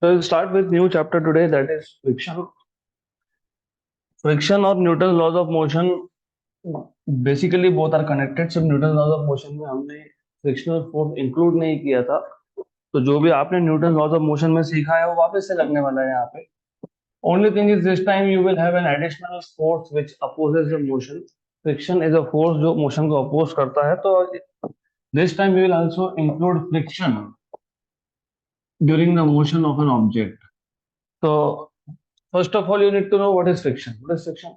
So we'll start with new chapter today, that is friction. Friction और Newton laws of motion basically both are connected. सिर्फ Newton laws of motion में हमने frictional force include नहीं किया था. तो जो भी आपने न्यूटन लॉज ऑफ मोशन में सीखा है वो वापस से लगने वाला है यहाँ पे. Only thing is this time you will have an additional force which opposes the motion. Friction is a force जो मोशन को अपोज करता है. तो this time we will also include friction during the motion of an object. तो first of all, you need to know what is friction. What is friction?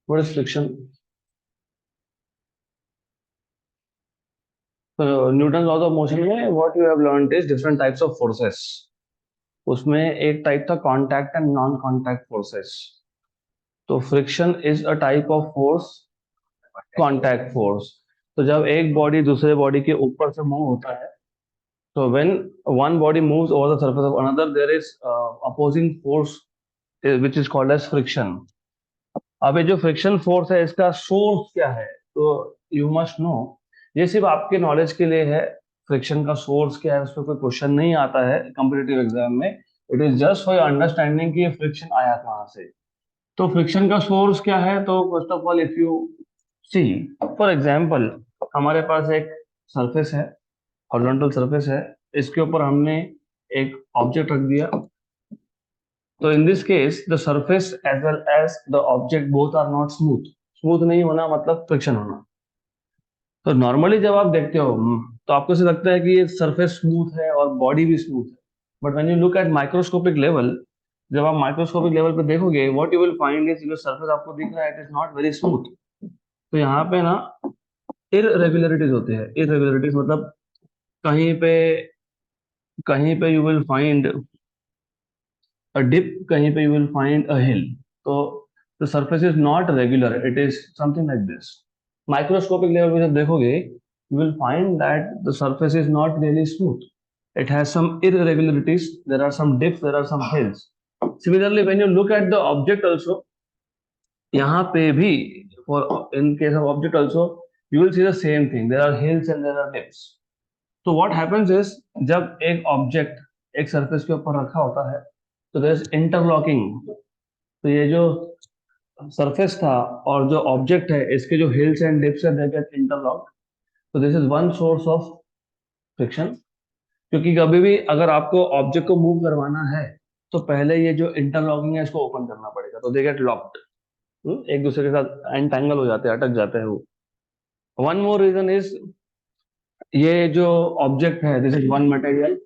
What is friction? So Newton's laws of motion में what you have learned is different types of forces. उसमें एक type था contact and non-contact forces. तो friction is a type of force, contact force. तो जब एक body दूसरे body के ऊपर से मूव होता है, so when one body moves over the surface of another, there is opposing force which is called as friction. अब ये जो फ्रिक्शन फोर्स है इसका सोर्स क्या है, तो यू मस्ट नो. ये सिर्फ आपके नॉलेज के लिए है. फ्रिक्शन का सोर्स क्या है उस पर कोई क्वेश्चन नहीं आता है कॉम्पिटिटिव एग्जाम में. It is just for your understanding कि ये फ्रिक्शन आया कहाँ से. तो फ्रिक्शन का सोर्स क्या है, तो first of all if you see, for example हमारे पास एक सरफेस है, हॉरिजॉन्टल सरफेस है. इसके ऊपर हमने एक ऑब्जेक्ट रख दिया. तो in this case the surface as well as the object both are not smooth. Smooth नहीं होना मतलब फ्रिक्शन होना. तो नॉर्मली जब आप देखते हो तो आपको ऐसा लगता है कि ये सरफेस स्मूथ है और बॉडी भी स्मूथ है. But when you look at microscopic level, जब आप माइक्रोस्कोपिक लेवल पे देखोगे, what you will find is जो सरफेस आपको दिख रहा है it is not very smooth. तो यहाँ पे ना इरेगुलरिटीज होते हैं. इरेगुलरिटीज मतलब कहीं पे कहीं पे you will find a dip, कहीं पे you will find a hill. तो the surface is not regular, it is something like this. Microscopic level पे जब देखोगे you will find that the surface is not really smooth. It has some irregularities, there are some dips, there are some hills. Similarly, when you look at the object also, यहाँ पे भी for in case of object also you will see the same thing, there are hills and there are dips. तो what happens is जब एक object एक surface के ऊपर रखा होता है तो देयर इज इंटरलॉकिंग. तो ये जो सरफेस था और जो ऑब्जेक्ट है इसके जो हिल्स एंड डिप्स है दे गेट इंटरलॉक. तो this is one source of friction. क्योंकि कभी भी अगर आपको ऑब्जेक्ट को मूव करवाना है तो पहले ये जो इंटरलॉकिंग है इसको ओपन करना पड़ेगा. तो दे गेट लॉक्ड, एक दूसरे के साथ एंटैंगल हो जाते हैं, अटक जाते हैं वो. वन मोर रीजन इज ये जो ऑब्जेक्ट है दिस इज वन मटेरियल,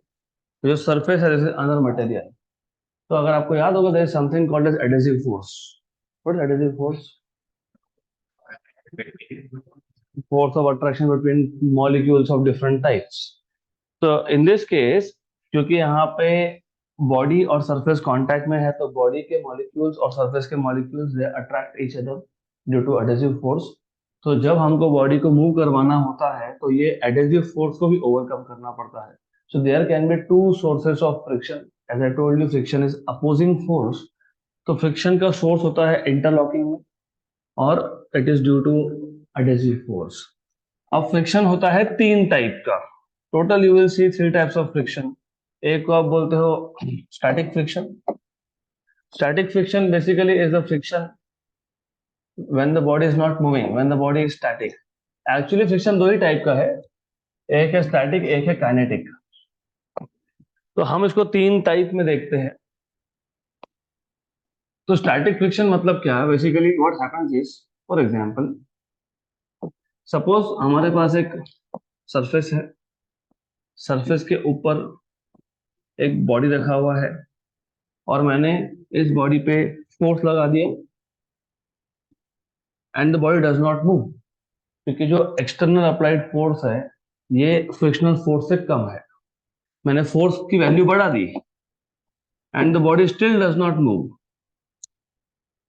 जो सरफेस है दिस इज अनदर मटेरियल. तो अगर आपको याद होगा there is something called as adhesive force. What is adhesive force? Force of attraction between molecules of different types. So in this case, क्योंकि यहाँ पे बॉडी और सरफेस कांटेक्ट में है तो बॉडी के मॉलिक्यूल्स और सरफेस के molecules they attract each other due to adhesive force. तो जब हमको बॉडी को मूव करवाना होता है तो ये एडेसिव फोर्स को भी ओवरकम करना पड़ता है. So there can be two sources of friction. As I told you friction is opposing force. तो फ्रिक्शन का सोर्स होता है इंटरलॉकिंग में और it is due to adhesive force. अब फ्रिक्शन होता है तीन टाइप का. Total you will see three types of friction. एक को आप बोलते हो static friction. Static friction basically is the friction when the body is not moving, when the body is static. Actually friction दो ही टाइप का है, एक है स्टैटिक, एक है काइनेटिक. तो हम इसको तीन टाइप में देखते हैं. तो स्टैटिक फ्रिक्शन मतलब क्या है, basically what happens is, for example suppose हमारे पास एक सरफेस है, सरफेस के ऊपर एक बॉडी रखा हुआ है और मैंने इस बॉडी पे फोर्स लगा दिया and the body does not move. क्योंकि जो एक्सटर्नल अप्लाइड फोर्स है ये फ्रिक्शनल फोर्स से कम है. मैंने फोर्स की वैल्यू बढ़ा दी and the body still does not move.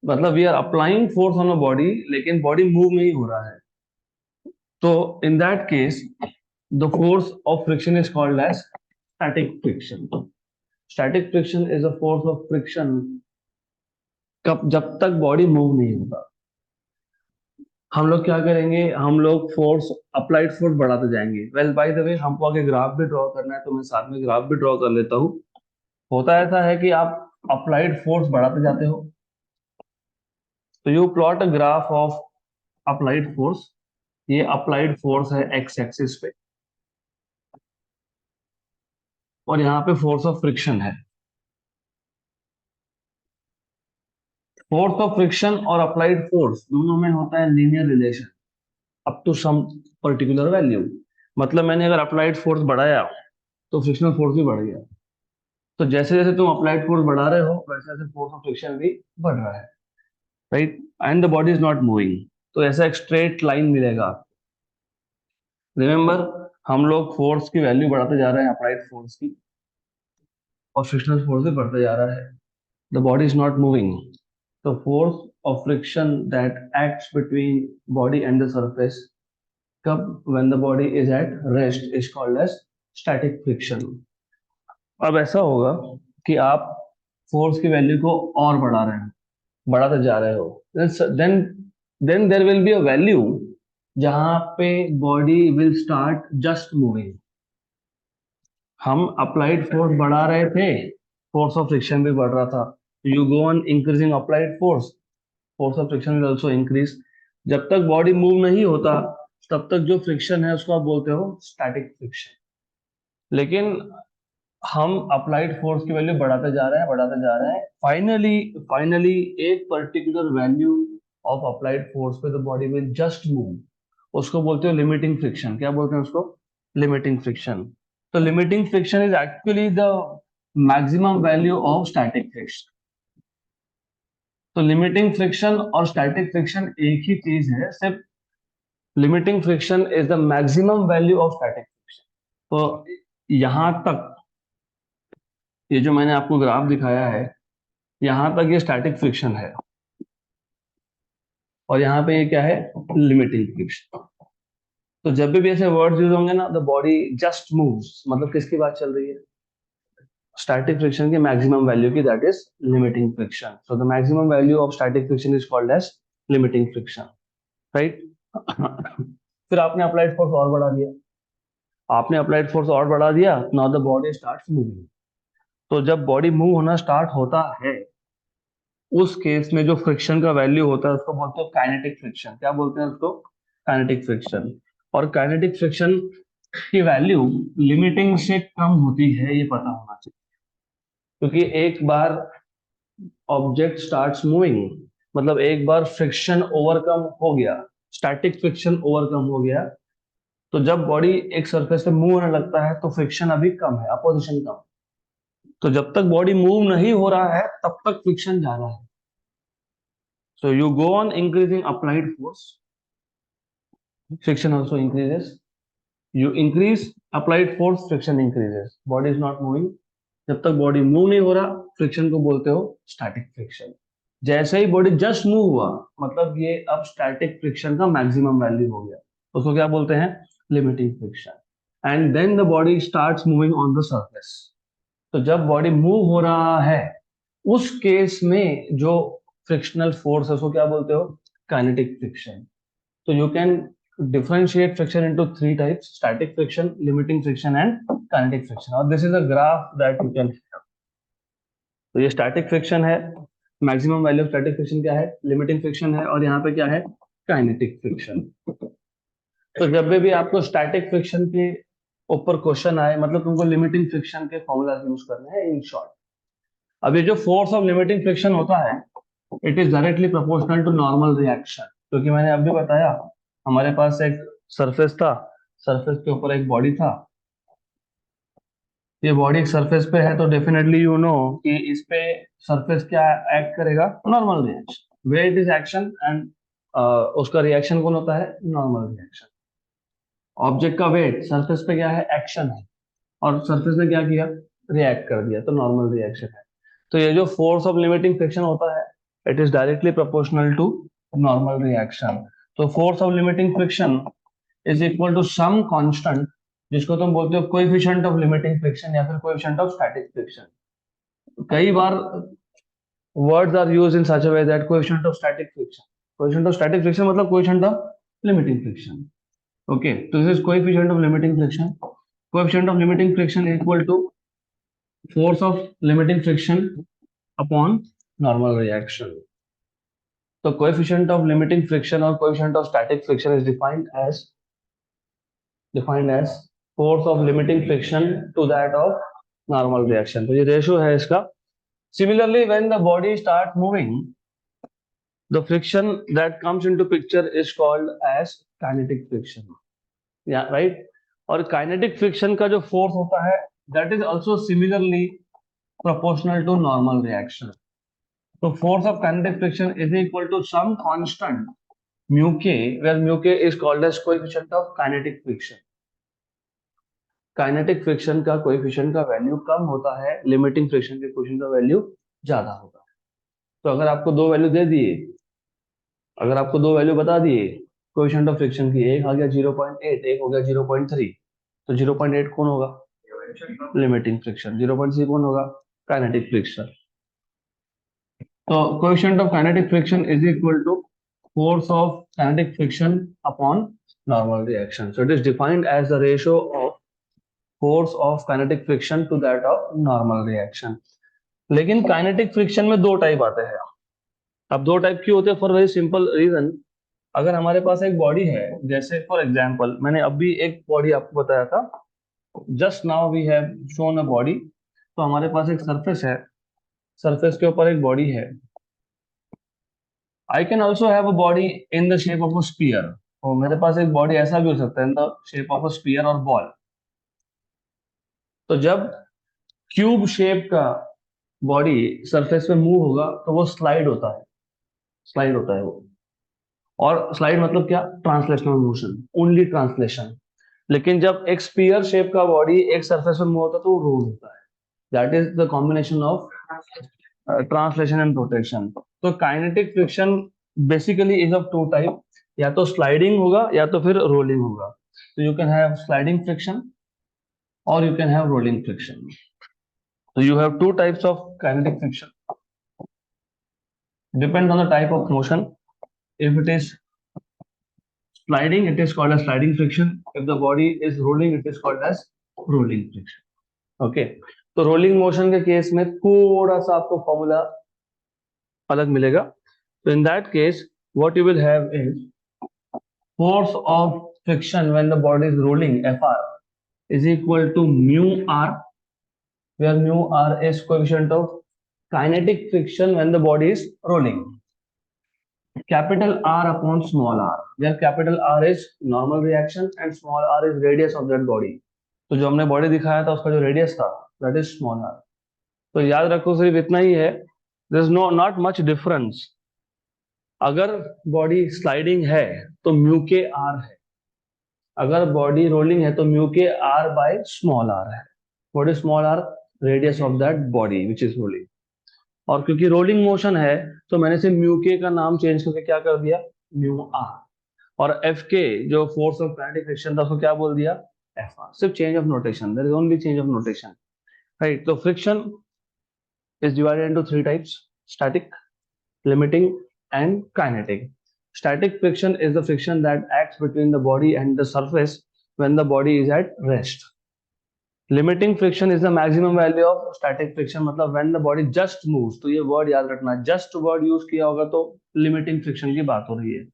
मतलब we are applying force on a body लेकिन बॉडी मूव नहीं हो रहा है. तो in that case the force of friction is called as static friction. Static friction is a force of friction कब, जब तक बॉडी मूव नहीं होता. हम लोग क्या करेंगे, हम लोग फोर्स, अप्लाइड फोर्स बढ़ाते जाएंगे। वेल बाय द वे, हमको आगे ग्राफ भी ड्रॉ करना है, तो मैं साथ में ग्राफ भी ड्रॉ कर लेता हूँ। होता ऐसा है कि आप अप्लाइड फोर्स बढ़ाते जाते हो, तो you plot a graph of applied force. ये अप्लाइड फोर्स है एक्स एक्सिस पे, और यहाँ पे फोर्स ऑफ फ्रिक्शन है। फोर्स ऑफ फ्रिक्शन और अप्लाइड फोर्स दोनों में होता है linear relation up to some particular value. मतलब मैंने अगर अप्लाइड फोर्स बढ़ाया तो फ्रिक्शनल फोर्स भी बढ़ गया। तो जैसे जैसे तुम अप्लाइड फोर्स बढ़ा रहे हो, वैसे वैसे फोर्स ऑफ फ्रिक्शन भी बढ़ रहा है, right. And the body is not moving, तो ऐसा एक स्ट्रेट लाइन मिलेगा। रिमेंबर, हम लोग फोर्स की वैल्यू बढ़ाते जा रहे हैं, अप्लाइड फोर्स की, और फ्रिक्शनल फोर्स भी बढ़ते जा रहा है। The body is not moving, the force of friction that acts between body and the surface cup when the body is at rest is called as static friction। अब ऐसा होगा कि आप फोर्स की वैल्यू को और बढ़ा रहे हैं, बढ़ाते जा रहे हो, then then there will be a value जहां पे body will start just moving. हम अप्लाइड फोर्स बढ़ा रहे थे, फोर्स ऑफ फ्रिक्शन भी बढ़ रहा था। You go on increasing applied force, force of friction will also increase. जब तक बॉडी मूव नहीं होता, तब तक जो फ्रिक्शन है उसको आप बोलते हो स्टैटिक फ्रिक्शन। लेकिन हम अप्लाइड फोर्स की वैल्यू बढ़ाते जा रहे हैं, बढ़ाते जा रहे हैं, फाइनली फाइनली एक particular value of applied force पे the body will just move. उसको बोलते हो लिमिटिंग फ्रिक्शन। क्या बोलते हैं उसको? Limiting friction. तो limiting friction is actually the maximum value of static friction. तो लिमिटिंग फ्रिक्शन और स्टैटिक फ्रिक्शन एक ही चीज है, सिर्फ limiting friction is the maximum value of static friction. तो यहां तक, ये जो मैंने आपको ग्राफ दिखाया है, यहां तक ये स्टैटिक फ्रिक्शन है, और यहाँ पे ये क्या है? Limiting friction. तो जब भी ऐसे वर्ड्स यूज होंगे ना, द बॉडी जस्ट मूव्स, मतलब किसकी बात चल रही है? स्टैटिक फ्रिक्शन की मैक्सिमम वैल्यू की, that is limiting friction. So the maximum value of static friction is called as limiting friction, right. फिर आपने अप्लाइड फोर्स और बढ़ा दिया, आपने अप्लाइड फोर्स और बढ़ा दिया, now the body starts moving. तो जब बॉडी मूव होना स्टार्ट होता है, उस केस में जो फ्रिक्शन का वैल्यू होता है उसको बोलते हैं काइनेटिक फ्रिक्शन। क्या बोलते हैं उसको? Kinetic friction. और काइनेटिक फ्रिक्शन की वैल्यू लिमिटिंग से कम होती है, ये पता होना चाहिए। क्योंकि एक बार ऑब्जेक्ट स्टार्ट्स मूविंग, मतलब एक बार फ्रिक्शन ओवरकम हो गया, स्टैटिक फ्रिक्शन ओवरकम हो गया, तो जब बॉडी एक सरफेस पे मूव होने लगता है तो फ्रिक्शन अभी कम है, अपोजिशन कम। तो जब तक बॉडी मूव नहीं हो रहा है तब तक फ्रिक्शन ज्यादा है। So you go on increasing applied force, friction also increases. You increase applied force, friction increases. Body is not moving, जब तक बॉडी मूव नहीं हो रहा, फ्रिक्शन को बोलते हो स्टैटिक फ्रिक्शन। जैसे ही बॉडी जस्ट मूव हुआ, मतलब ये अब स्टैटिक फ्रिक्शन का मैक्सिमम वैल्यू हो गया, उसको क्या बोलते हैं? Limiting friction. And then the body starts moving on the surface. तो जब बॉडी मूव हो रहा है, उस केस में जो फ्रिक्शनल फोर्स है उसको क्या बोलते हो? Kinetic friction. So you can differentiate friction into three types: static friction, limiting friction, and kinetic friction. और this is a graph that you can have. तो ये static friction है, maximum value of static friction क्या है? Limiting friction है, और यहाँ पे क्या है? Kinetic friction। तो जब भी आपको static friction के ऊपर क्वेश्चन आए, मतलब तुमको लिमिटिंग फ्रिक्शन के फॉर्मूला यूज करने हैं इन शॉर्ट। अब ये जो फोर्स ऑफ लिमिटिंग फ्रिक्शन होता है, it is directly proportional to normal reaction. क्योंकि मैंने अभी बताया, हमारे पास एक सरफेस था, सरफेस के ऊपर एक बॉडी था। ये बॉडी एक सरफेस पे है, तो डेफिनेटली यू नो कि इस पे सरफेस क्या एक्ट करेगा? Normal reaction, where it is action, and उसका रिएक्शन कौन होता है? Normal reaction. ऑब्जेक्ट का वेट सरफेस पे क्या है? एक्शन है, और सरफेस ने क्या किया? रिएक्ट कर दिया, तो नॉर्मल रिएक्शन है। तो ये जो फोर्स ऑफ लिमिटिंग फ्रिक्शन होता है, it is directly proportional to normal reaction. तो force of limiting friction is equal to some constant, जिसको तुम बोलते हो कोएफिशिएंट ऑफ लिमिटिंग फ्रिक्शन या फिर कोएफिशिएंट ऑफ स्टैटिक फ्रिक्शन। कई बार words are used in such a way that coefficient of static friction, coefficient of static friction मतलब coefficient of limiting friction. Okay, तो this is coefficient of limiting friction. Coefficient of limiting friction equal to force of limiting friction upon normal reaction. तो coefficient of limiting friction और coefficient of static friction is defined as force of limiting friction to that of normal reaction. तो ये ratio है इसका. Similarly when the body start moving, the friction that comes into picture is called as kinetic friction. Yeah, right. और kinetic friction का जो force होता है that is also similarly proportional to normal reaction. So force of kinetic friction is equal to some constant mu k, where mu k is called as coefficient of kinetic friction. Kinetic friction का coefficient का value कम होता है, limiting friction के coefficient का value ज्यादा होता है. तो अगर आपको दो वैल्यू दे दिए, अगर आपको दो वैल्यू बता दिए कोएफिशिएंट ऑफ फ्रिक्शन की, एक आ गया 0.8, एक हो गया 0.3, तो 0.8 कौन होगा? Limiting friction. 0.3 कौन होगा? Kinetic friction. तो coefficient of kinetic friction is equal to force of kinetic friction upon normal reaction. So it is defined as the ratio of force of kinetic friction to that of normal reaction. लेकिन kinetic friction में दो type आते हैं. अब दो type क्यों होते हैं? For very simple reason. अगर हमारे पास एक बॉडी है, जैसे फॉर एग्जांपल मैंने अभी एक बॉडी आपको बताया था, just now we have shown a body. तो हमारे पास एक सरफेस है, सरफेस के ऊपर एक बॉडी है. I can also have a body in the shape of a sphere. और मेरे पास एक बॉडी ऐसा भी हो सकता है in the shape of a sphere और बॉल. तो जब क्यूब शेप का बॉडी सरफेस पे मूव होगा तो वो स्लाइड होता है, स्लाइड होता है वो. और स्लाइड मतलब क्या? Translational motion, only translation. लेकिन जब एक स्पीयर शेप का बॉडी एक सरफेस पे मूव होता है तो वो रोल होता है. That is the combination of translation and rotation. तो kinetic friction basically is of two type, या तो स्लाइडिंग होगा या तो फिर रोलिंग होगा. तो you can have sliding friction और you can have rolling friction. So you have two types of kinetic friction. Depends on the type of motion. If it is sliding, it is called as sliding friction. If the body is rolling, it is called as rolling friction. Okay. तो rolling motion के case में थोड़ा सा आपको formula अलग मिलेगा. तो in that case what you will have is force of friction when the body is rolling, Fr, is equal to mu r, where mu r is coefficient of kinetic friction when the body is rolling. Capital R upon small r, where capital R is normal reaction and small r is radius of that body. तो जो हमने body दिखाया था उसका जो radius था that is small r. तो याद रखो सिर्फ इतना ही है, there is no not much difference. अगर बॉडी स्लाइडिंग है तो म्यू के आर है, अगर बॉडी रोलिंग है तो म्यू के आर बाय स्मॉल आर है. What is small R? Radius of that body which is rolling. और क्योंकि रोलिंग मोशन है तो मैंने सिर्फ म्यू के का नाम चेंज करके क्या कर दिया? Mu R. और एफ के जो फोर्स ऑफ काइनेटिक फ्रिक्शन था उसको क्या बोल दिया? F R. सिर्फ change of notation, there is only change of notation, right. तो friction is divided into three types: static, limiting, and kinetic. Static friction is the friction that acts between the body and the surface when the body is at rest. Limiting friction is the maximum value of static friction, मतलब when the body just moves. तो ये word याद रखना, just word use किया होगा तो limiting friction की बात हो रही है.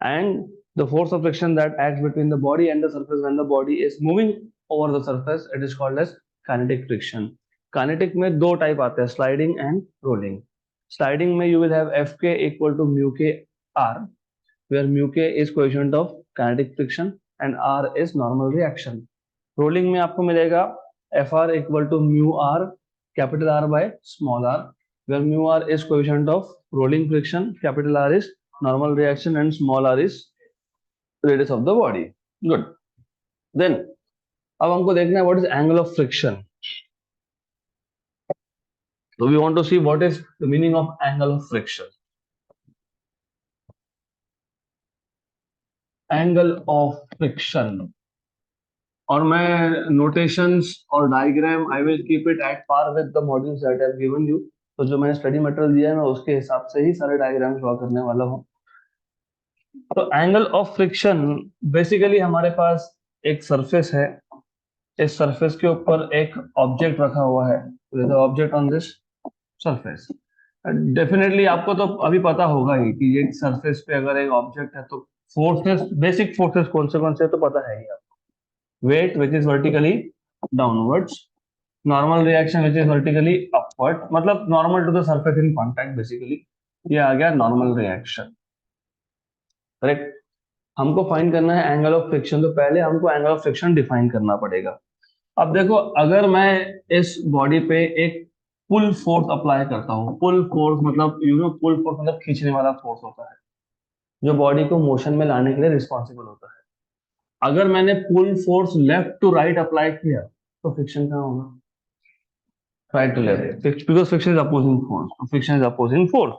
And the force of friction that acts between the body and the surface when the body is moving over the surface, it is called as kinetic friction. Kinetic में दो टाइप आते हैं, sliding and rolling. Sliding में you will have F K equal to mu के R, where mu K is coefficient of kinetic friction and R is normal reaction. Rolling में आपको मिलेगा F R equal to mu R capital R by small R, where mu R is coefficient of rolling friction, capital R is normal reaction and small R is radius of the body. Good. Then अब हमको देखना है what is angle of friction. So we want to see what is the meaning of angle of friction. Angle of friction. और मैं notations और diagram I will keep it at par with the modules that I have given you. तो जो मैंने study material दिया है मैं उसके हिसाब से ही सारे diagrams ड्रॉ करने वाला हूँ. तो एंगल ऑफ फ्रिक्शन बेसिकली हमारे पास एक सरफेस है, इस सरफेस के ऊपर एक ऑब्जेक्ट रखा हुआ है, object on this surface. Definitely आपको तो अभी पता होगा ही कि ये सरफेस पे अगर एक ऑब्जेक्ट है तो फोर्सेस, बेसिक फोर्सेस कौन से तो पता है ही आपको। Weight which is vertically downwards, normal reaction which is vertically upward, मतलब normal to the surface in contact basically, ये आ गया नॉर्मल रिएक्शन। करेक्ट। हमको फाइंड करना है एंगल ऑफ फ्रिक्शन, तो पहले हमको एंगल ऑफ फ्रिक्शन डिफाइन करना पड़ेगा। अब देखो, अगर मैं इस बॉडी पे एक पुल फोर्स अप्लाई करता हूँ, पुल फोर्स मतलब पुल फोर्स मतलब खींचने वाला फोर्स होता है जो बॉडी को मोशन में लाने के लिए रिस्पॉन्सिबल होता है। अगर मैंने pull force left to right apply किया तो फ्रिक्शन कहाँ होगा? Right to left, because friction is opposing force, friction is opposing force.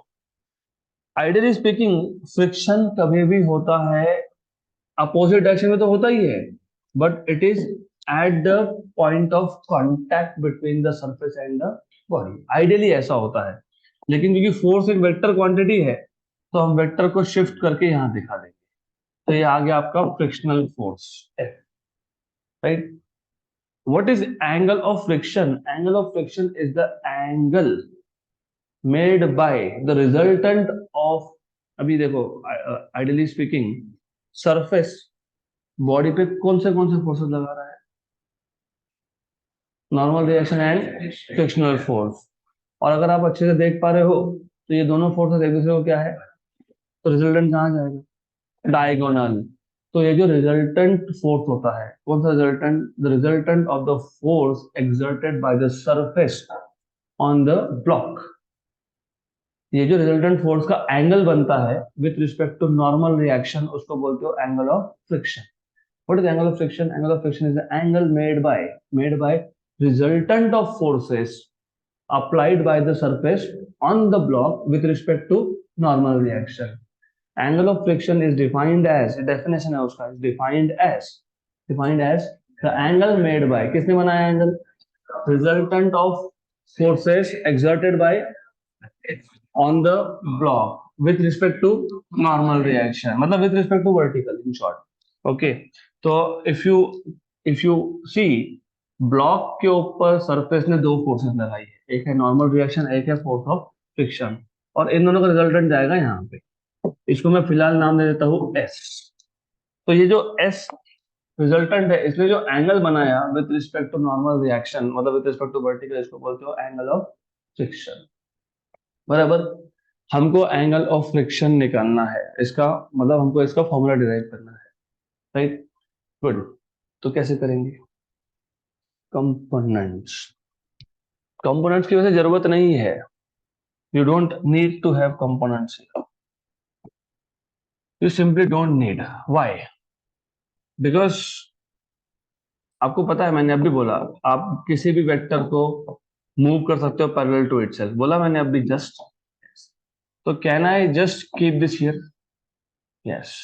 Ideally speaking friction कभी भी होता है अपोजिट डायरेक्शन में, तो होता ही है, but it is at the point of contact between the surface and the body, ideally ऐसा होता है। लेकिन क्योंकि फोर्स एक वेक्टर क्वांटिटी है तो हम वेक्टर को शिफ्ट करके यहां दिखा देंगे। तो ये आ गया आपका frictional force F, right. What is angle of friction? Angle of friction is the angle made by the resultant of, अभी देखो आइडियली स्पीकिंग सरफेस बॉडी पे कौन से फोर्सेस लगा रहा है? Normal reaction and frictional force. और अगर आप अच्छे से देख पा रहे हो तो ये दोनों फोर्सेस एक दूसरे को क्या है, तो रिजल्टेंट कहाँ जाएगा? डायगोनल। तो ये जो रिजल्टेंट फोर्स होता है, कौन सा resultant? The resultant of the force exerted by the surface on the block. ये जो रिजल्टेंट फोर्स का एंगल बनता है with respect to normal reaction, उसको बोलते हो angle of friction. What is the angle of friction? Angle of friction is the angle made by resultant of forces applied by the surface on the block with respect to normal reaction. Angle of friction is defined as, definition है उसका, is defined as the angle made by, किसने बनाया angle? Resultant of forces exerted by on the block with respect to normal reaction, मतलब with respect to vertical in short. Okay, तो if you see block के ऊपर surface ने दो forces लगाई है, एक है नॉर्मल रिएक्शन, एक है फोर्स ऑफ फ्रिक्शन, और इन दोनों का रिजल्टेंट जाएगा यहाँ पे। इसको मैं फिलहाल नाम दे देता हूँ एस। तो ये जो एस रिजल्टेंट है, इसने जो एंगल बनाया with respect to normal reaction, मतलब विद रिस्पेक्ट टू वर्टिकल, इसको बोलते हो एंगल ऑफ फ्रिक्शन। बराबर। हमको एंगल ऑफ फ्रिक्शन निकालना है, इसका मतलब हमको इसका फॉर्मूला डिराइव करना है, राइट। गुड। तो कैसे करेंगे? कंपोनेंट्स। कंपोनेंट्स की वैसे जरूरत नहीं है, you don't need to have components, you simply don't need. Why? Because आपको पता है, मैंने अभी बोला, आप किसी भी वेक्टर को मूव कर सकते हो पैरेलल टू इटसेल्फ, बोला मैंने अभी जस्ट। तो can I just keep this here? Yes,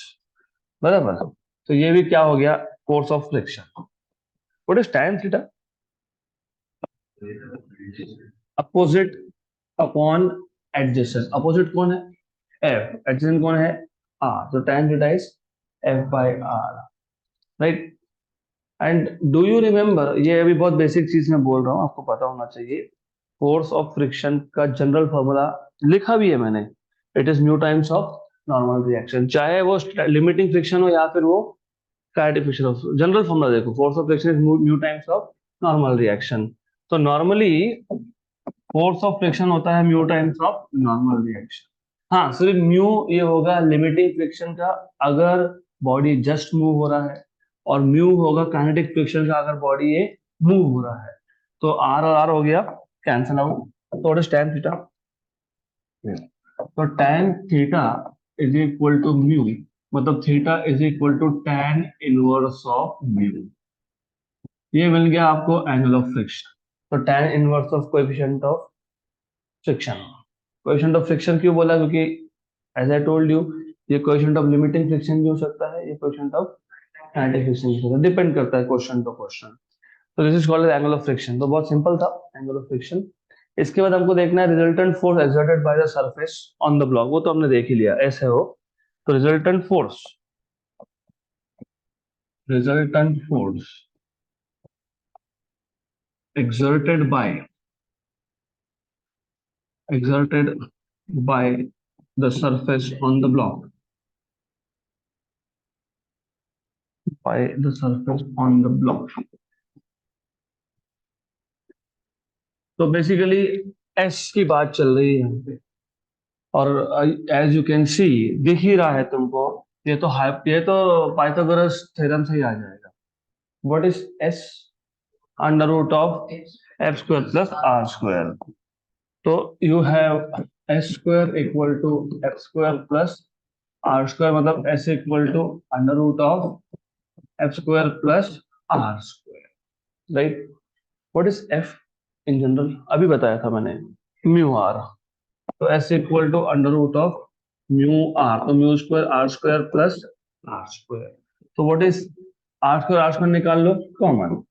बराबर। तो ये भी क्या हो गया? Force of friction. What is tan theta? Opposite upon adjacent. Opposite कौन है? एफ। एडजेसेंट कौन है? आर। तो tan theta is F by R, right. And do you remember, ये अभी बहुत बेसिक चीज मैं बोल रहा हूँ, आपको पता होना चाहिए, फोर्स ऑफ फ्रिक्शन का जनरल फॉर्मूला लिखा भी है मैंने, it is mu times of normal reaction, चाहे वो लिमिटिंग फ्रिक्शन हो या फिर वो काइनेटिक फ्रिक्शन हो। जनरल फॉर्मूला देखो, force of friction is mu times of normal reaction. तो नॉर्मली फोर्स ऑफ फ्रिक्शन होता है mu times of normal reaction. हाँ, सिर्फ म्यू ये होगा लिमिटिंग फ्रिक्शन का अगर बॉडी जस्ट मूव हो रहा है, और म्यू होगा काइनेटिक फ्रिक्शन का अगर बॉडी ये मूव हो रहा है। तो आर और आर हो गया कैंसल आउट। तो व्हाट इज tan थीटा? तो tan theta is equal to mu, मतलब theta is equal to tan inverse of mu. ये मिल गया आपको एंगल ऑफ फ्रिक्शन। तो tan inverse of coefficient of friction. Coefficient of friction क्यों बोला? क्योंकि एज आई टोल्ड यू, ये कोएफिशिएंट ऑफ लिमिटिंग फ्रिक्शन भी हो सकता है, ये कोएफिशिएंट ऑफ काइनेटिक फ्रिक्शन भी हो सकता है, डिपेंड करता है क्वेश्चन टू क्वेश्चन। तो this is called as angle of friction. तो बहुत सिंपल था एंगल ऑफ फ्रिक्शन। इसके बाद हमको देखना है resultant force exerted by the surface on the block, वो तो हमने देख ही लिया, एस है वो। तो resultant force exerted by the surface on the block, by the surface on the block. तो बेसिकली एस की बात चल रही है यहाँ पे, और एज यू कैन सी, दिख ही रहा है तुमको, ये तो पाइथागोरस थ्योरम से ही आ जाएगा. What is S? Under root of F square plus R square. तो you have S square equal to F square plus R square, मतलब S equal to under root of F square plus R square, right? What is F in general? अभी बताया था मैंने, mu R. तो S equal to under root of mu R, तो mu square R square plus R square. तो what is R square निकाल लो common,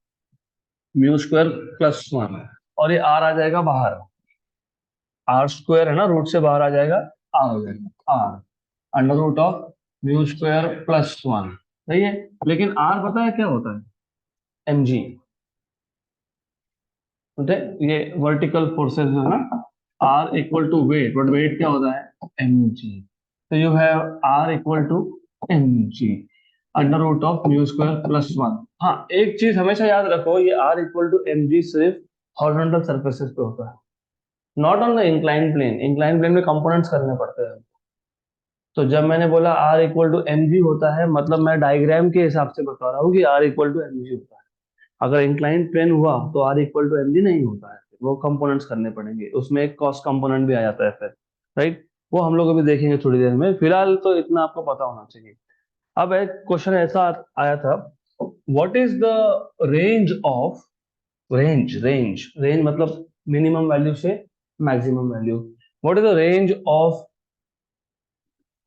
mu square plus one, और ये आर आ जाएगा बाहर. आर स्क्वायर है ना, रूट से बाहर आ जाएगा, आर हो जाएगा R under root of mu square plus one. सही है. लेकिन आर पता है क्या होता है? M G. ये वर्टिकल फोर्सेस जो है ना, R equal to weight, but weight क्या होता है? M G. तो you have R equal to M G under root of mu square plus one. हाँ, एक चीज हमेशा याद रखो, ये R equal to M G सिर्फ हॉरिजॉन्टल सरफेसेस पे होता है, not on the incline plane. Incline plane में कंपोनेंट्स करने पड़ते हैं. तो जब मैंने बोला R equal to M G होता है, मतलब मैं डायग्राम के हिसाब से बता रहा हूँ कि R equal to M G होता है. अगर इंक्लाइन प्लेन हुआ तो R equal to M G नहीं होता है, वो कंपोनेंट्स करने पड़ेंगे. उसमें एक कॉस्ट कंपोनेंट भी आ जाता है फिर, राइट? वो हम लोग अभी देखेंगे थोड़ी देर में. फिलहाल तो इतना आपको पता होना चाहिए. अब एक क्वेश्चन ऐसा आया था, what is the range of, range मतलब मिनिमम वैल्यू से maximum value. What is the range of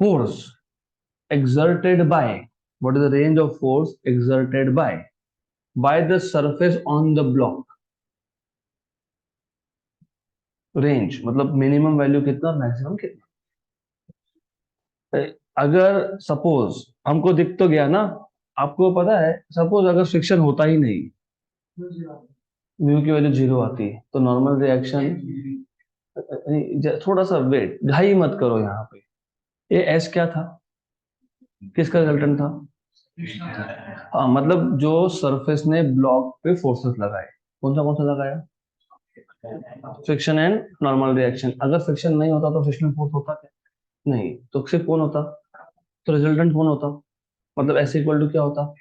force exerted by, what is the range of force exerted by the surface on the block? Range मतलब minimum value कितना, maximum कितना. अगर suppose हमको दिख तो गया ना, आपको पता है, सपोज अगर फ्रिक्शन होता ही नहीं, म्यू की वैल्यू जीरो आती, तो नॉर्मल रिएक्शन, थोड़ा सा वेट, घाई मत करो यहाँ पे. ये एस क्या था, किसका रिजल्टेंट था? हाँ, मतलब जो सरफेस ने ब्लॉक पे फोर्सेस लगाए, कौन सा लगाया? Friction and normal reaction. अगर फ्रिक्शन नहीं होता तो फ्रिक्शनल फोर्स होता क्या? नहीं. तो सिर्फ कौन होता? तो रिजल्टेंट कौन होता? मतलब एस इक्वल टू क्या होता?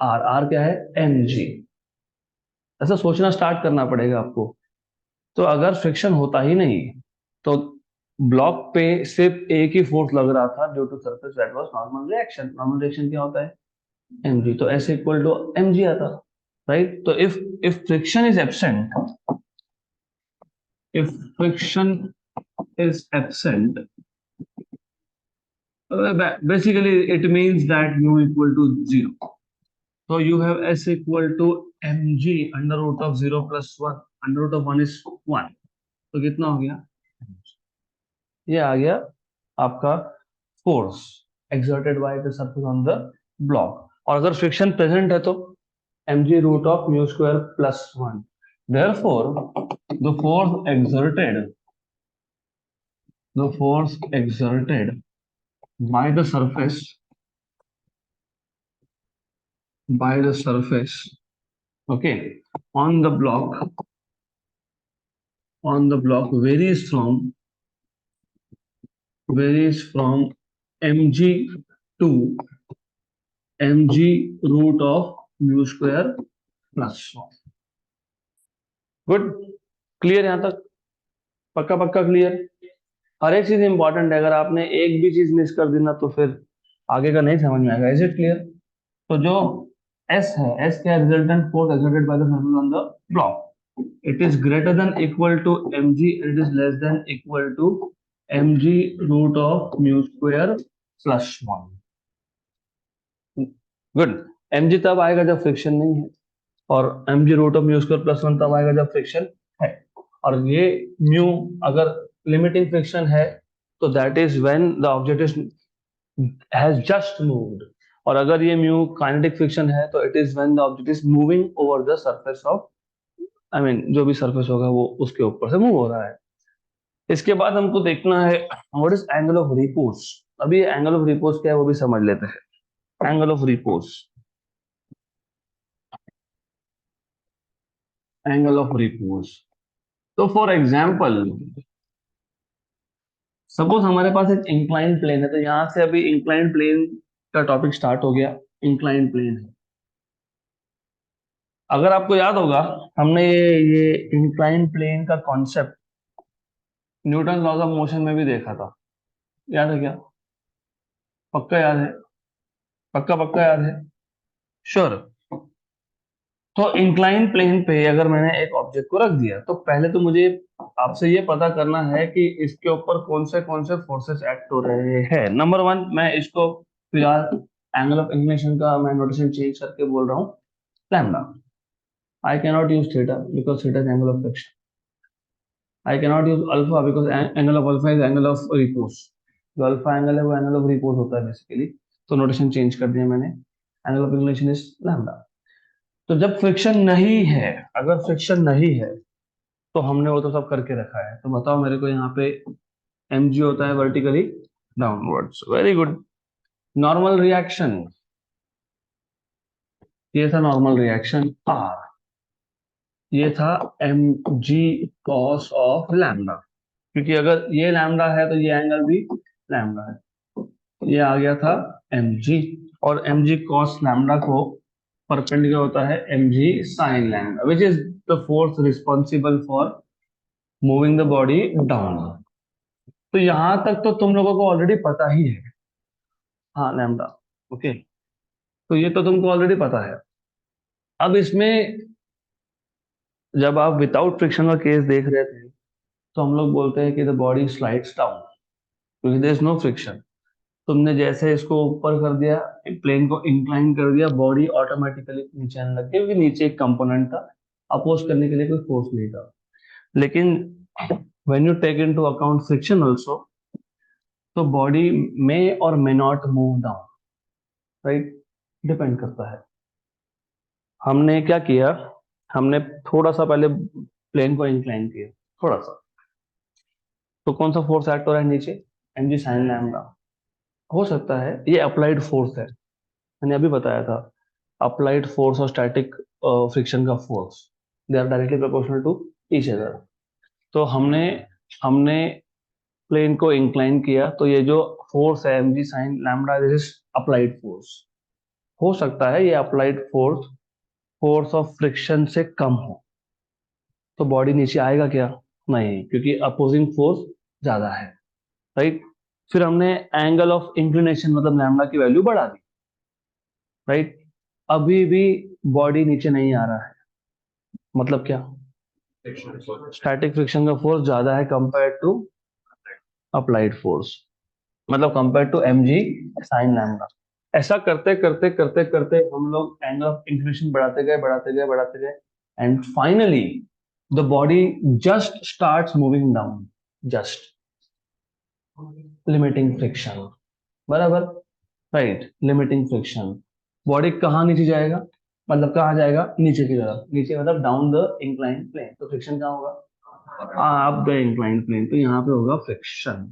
आर. आर क्या है? M G. ऐसा सोचना स्टार्ट करना पड़ेगा आपको. तो अगर फ्रिक्शन होता ही नहीं, तो ब्लॉक पे सिर्फ एक ही फोर्स लग रहा था due to surface, that was normal reaction. Normal reaction क्या होता है? M G. तो S equal to M G आता, राइट? तो if friction is absent, if friction is absent, basically it means that mu equal to 0. So you have s equal to mg under root of 0 plus 1. Under root of 1 is 1. तो कितना हो गया? ये आ गया आपका force exerted by the surface on the block. और अगर फ्रिक्शन प्रेजेंट है तो mg root of mu square plus 1. Therefore, the force exerted, the force exerted by the surface, okay, on the block varies from mg to mg root of mu square plus 1. Good. Clear यहां तक? पक्का पक्का clear. हर एक चीज important है, अगर आपने एक भी चीज मिस कर दी ना तो फिर आगे का नहीं समझ में आएगा. Is it clear? तो जो एस है, एस क्या? Resultant force exerted by the surface on the block. It is greater than equal to mg and it is less than equal to mg root of mu square plus 1. Good. mg तब आएगा जब friction नहीं है, और mg root of mu square plus 1 तब आएगा जब friction है. और ये म्यू अगर लिमिटिंग फ्रिक्शन है, तो that is when the object is has just moved, और अगर ये म्यू काइनेटिक फ्रिक्शन है तो it is when the object is moving over the surface of, I mean जो भी सरफेस होगा वो उसके ऊपर से मूव हो रहा है। इसके बाद हमको देखना है what is angle of repose. अभी एंगल ऑफ रिपोज क्या है वो भी समझ लेते हैं। Angle of repose, angle of repose, तो फॉर एग्जाम्पल सपोज हमारे पास एक इंक्लाइन प्लेन है, तो यहां से अभी इंक्लाइन प्लेन का टॉपिक स्टार्ट हो गया। इंक्लाइन प्लेन है, अगर आपको याद होगा हमने ये इंक्लाइन प्लेन का concept Newton laws of motion में भी देखा था, याद है क्या? पक्का याद है? पक्का पक्का याद है? श्योर। तो इंक्लाइन प्लेन पे अगर मैंने एक ऑब्जेक्ट को रख दिया तो पहले तो मुझे आपसे ये पता करना है कि इसके ऊपर कौन से फोर्सेस एक्ट हो रहे हैं। नंबर वन, मैं इसको फिलहाल एंगल ऑफ इंक्लिनेशन का मैं नोटेशन चेंज करके बोल रहा हूँ lambda. I can not use theta because theta is angle of friction. I can not use alpha because angle of alpha is angle of repose. जो अल्फा एंगल है वो angle of repose होता है basically. तो notation change कर दिया मैंने, angle of inclination is lambda. तो जब फ्रिक्शन नहीं है, अगर फ्रिक्शन नहीं है तो हमने वो तो सब करके रखा है। तो बताओ मेरे को यहाँ पे mg होता है vertically downwards. Very good. Normal reaction, ये था नॉर्मल रिएक्शन r, ये था mg cos ऑफ लैम्डा, क्योंकि अगर ये लैम्डा है तो ये एंगल भी लैम्डा है। ये आ गया था mg, और mg cos लैम्डा को परपेंडिकुलर होता है mg sin lambda, which is the force responsible for moving the body down. तो यहां तक तो तुम लोगों को ऑलरेडी पता ही है। हाँ लैम्डा, ओके। तो ये तो तुमको ऑलरेडी पता है। अब इसमें जब आप विदाउट फ्रिक्शन का केस देख रहे थे तो हम लोग बोलते हैं कि द बॉडी स्लाइड्स डाउन क्योंकि देयर इज नो फ्रिक्शन। तुमने जैसे इसको ऊपर कर दिया, प्लेन को इंक्लाइन कर दिया, बॉडी ऑटोमेटिकली नीचे आने लग गई क्योंकि नीचे एक कंपोनेंट था, अपोज करने के लिए कोई फोर्स नहीं था। लेकिन when you take into account friction also, तो बॉडी मे और may not move down, right? Depend करता है। हमने क्या किया, हमने थोड़ा सा पहले प्लेन को इंक्लाइन किया थोड़ा सा, तो कौन सा फोर्स एक्ट हो रहा है नीचे? mg sin lambda. हो सकता है ये अप्लाइड फोर्स है, मैंने अभी बताया था। अप्लाइड फोर्स और स्टैटिक फ्रिक्शन का force, they are directly proportional to each other. तो हमने हमने प्लेन को इंक्लाइन किया तो ये जो फोर्स है mg sin lambda, this is applied force. हो सकता है ये applied force force of friction से कम हो, तो बॉडी नीचे आएगा क्या? नहीं, क्योंकि अपोजिंग फोर्स ज्यादा है, राइट? फिर हमने एंगल ऑफ इंक्लिनेशन मतलब लैम्डा की वैल्यू बढ़ा दी, राइट? अभी भी बॉडी नीचे नहीं आ रहा है, मतलब क्या? स्टैटिक फ्रिक्शन का फोर्स ज्यादा है कंपेयर टू अप्लाइड फोर्स, मतलब compare to mg sine lambda. ऐसा करते करते करते करते हम लोग एंगल ऑफ इंक्लिनेशन बढ़ाते गए बढ़ाते गए बढ़ाते गए, and finally the body just starts moving down, just limiting friction, बराबर, राइट? Limiting friction. बॉडी कहाँ नीचे जाएगा, मतलब कहाँ जाएगा? नीचे की तरफ। नीचे मतलब डाउन द इंक्लाइन प्लेन, तो फ्रिक्शन कहाँ होगा? अप द इंक्लाइन प्लेन, तो यहाँ पे होगा फ्रिक्शन,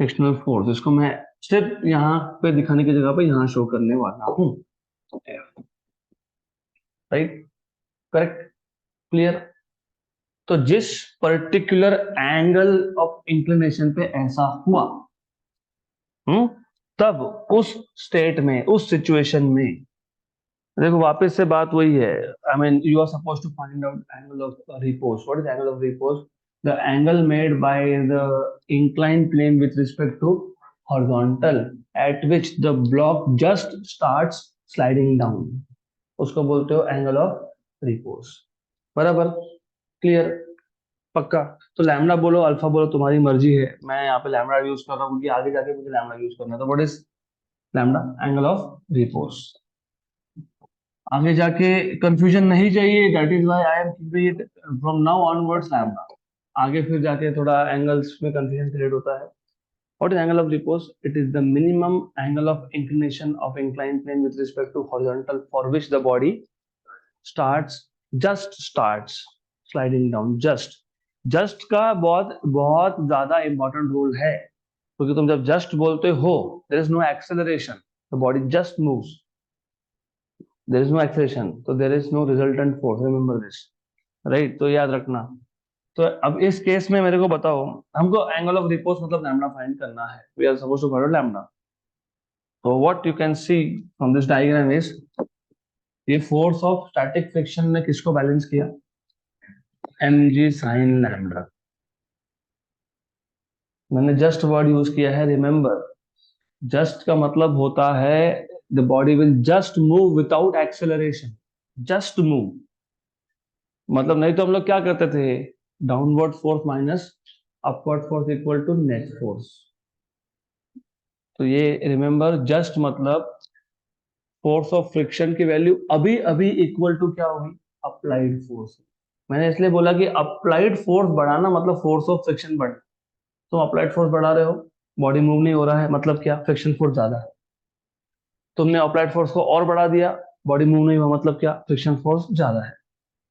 फ्रिक्शनल फोर्स। इसको मैं सिर्फ यहाँ पे दिखाने की जगह पे यहाँ शो करने वाला हूँ, राइट? Correct, clear? तो जिस पर्टिकुलर एंगल ऑफ इंक्लिनेशन पे ऐसा हुआ, हम्म, तब उस स्टेट में, उस सिचुएशन में, देखो वापस से बात वही है। I mean you are suppose to find out angle of repose. What is angle of repose? The angle made by the incline plane with respect to horizontal at which the block just starts sliding down, उसको बोलते हो angle of repose, बराबर? Clear? पक्का? तो lambda बोलो alpha बोलो, तुम्हारी मर्जी है। मैं यहाँ पे लैम्डा यूज कर रहा हूँ क्योंकि आगे जाके मुझे लैम्डा यूज करना है। तो what is lambda? Angle of repose. आगे जाके कंफ्यूजन नहीं चाहिए, that is why I am keeping it from now onwards lambda. आगे फिर जाके थोड़ा एंगल्स में कंफ्यूजन क्रिएट होता है, What is angle of repose? It is the minimum angle of inclination of inclined plane with respect to horizontal for which the body starts sliding down. just का बहुत बहुत ज्यादा इंपॉर्टेंट रोल है, क्योंकि तुम जब जस्ट बोलते हो there is no acceleration, the body just moves, there is no acceleration, तो there is no resultant force, remember this, right? तो याद रखना। तो अब इस केस में मेरे को बताओ, हमको एंगल ऑफ रिपोज मतलब लैम्डा फाइंड करना है, we are supposed to find out lambda. तो what you can see from this diagram is, ये फोर्स ऑफ स्टैटिक फ्रिक्शन ने किसको बैलेंस किया? mg sin lambda. मैंने जस्ट वर्ड यूज किया है, रिमेंबर जस्ट का मतलब होता है the body will just move without acceleration, just move. मतलब नहीं तो हम लोग क्या करते थे, downward force minus upward force equal to net force. तो ये रिमेंबर जस्ट मतलब फोर्स ऑफ फ्रिक्शन की वैल्यू अभी अभी इक्वल टू क्या होगी? Applied force. मैंने इसलिए बोला कि अप्लाइड फोर्स बढ़ाना मतलब फोर्स ऑफ फ्रिक्शन बढ़ना। तुम अप्लाइड फोर्स बढ़ा रहे हो, बॉडी मूव नहीं हो रहा है, मतलब क्या? फ्रिक्शन फोर्स ज्यादा है। तुमने अप्लाइड फोर्स को और बढ़ा दिया, बॉडी मूव नहीं हुआ, मतलब क्या? फ्रिक्शन फोर्स ज्यादा है।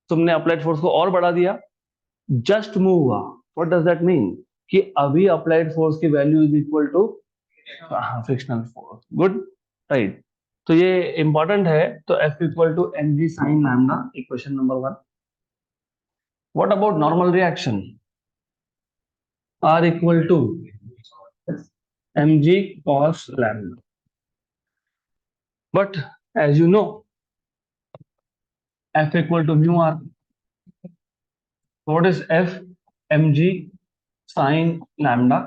तुमने अप्लाइड फोर्स को और बढ़ा दिया, जस्ट मूव हुआ, व्हाट डज दैट मीन? कि अभी अप्लाइड फोर्स की value is equal to frictional force. Good, right? तो ये इंपॉर्टेंट है। तो F equal to mg sine lambda, equation number 1। What about normal reaction? R equal to mg cos lambda. But as you know F equal to mu R। What is F? mg sin lambda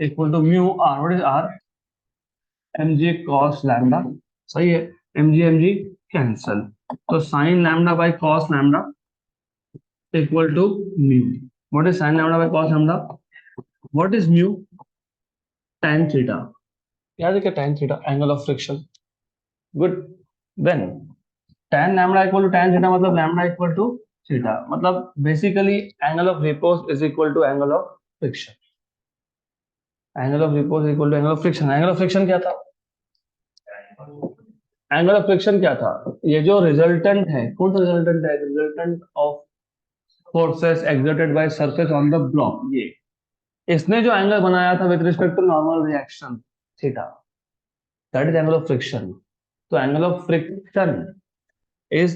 equal to mu R। What is R? mg cos lambda। सही है, mg cancel, तो sin lambda by cos lambda equal to mu. What is sin lambda by cos lambda? What is mu? tan theta. याद है क्या? tan theta angle of friction. Good, then tan lambda equal to tan theta मतलब lambda equal to theta, मतलब basically angle of repose is equal to angle of friction. Angle of repose equal to angle of friction. Angle of friction क्या था? Angle of friction क्या था? ये जो resultant है, कौन सा रिजल्टेंट है? Resultant of forces exerted by surface on the block. ये इसने जो एंगल बनाया था with respect to normal reaction, theta, that is angle of friction. तो angle of friction is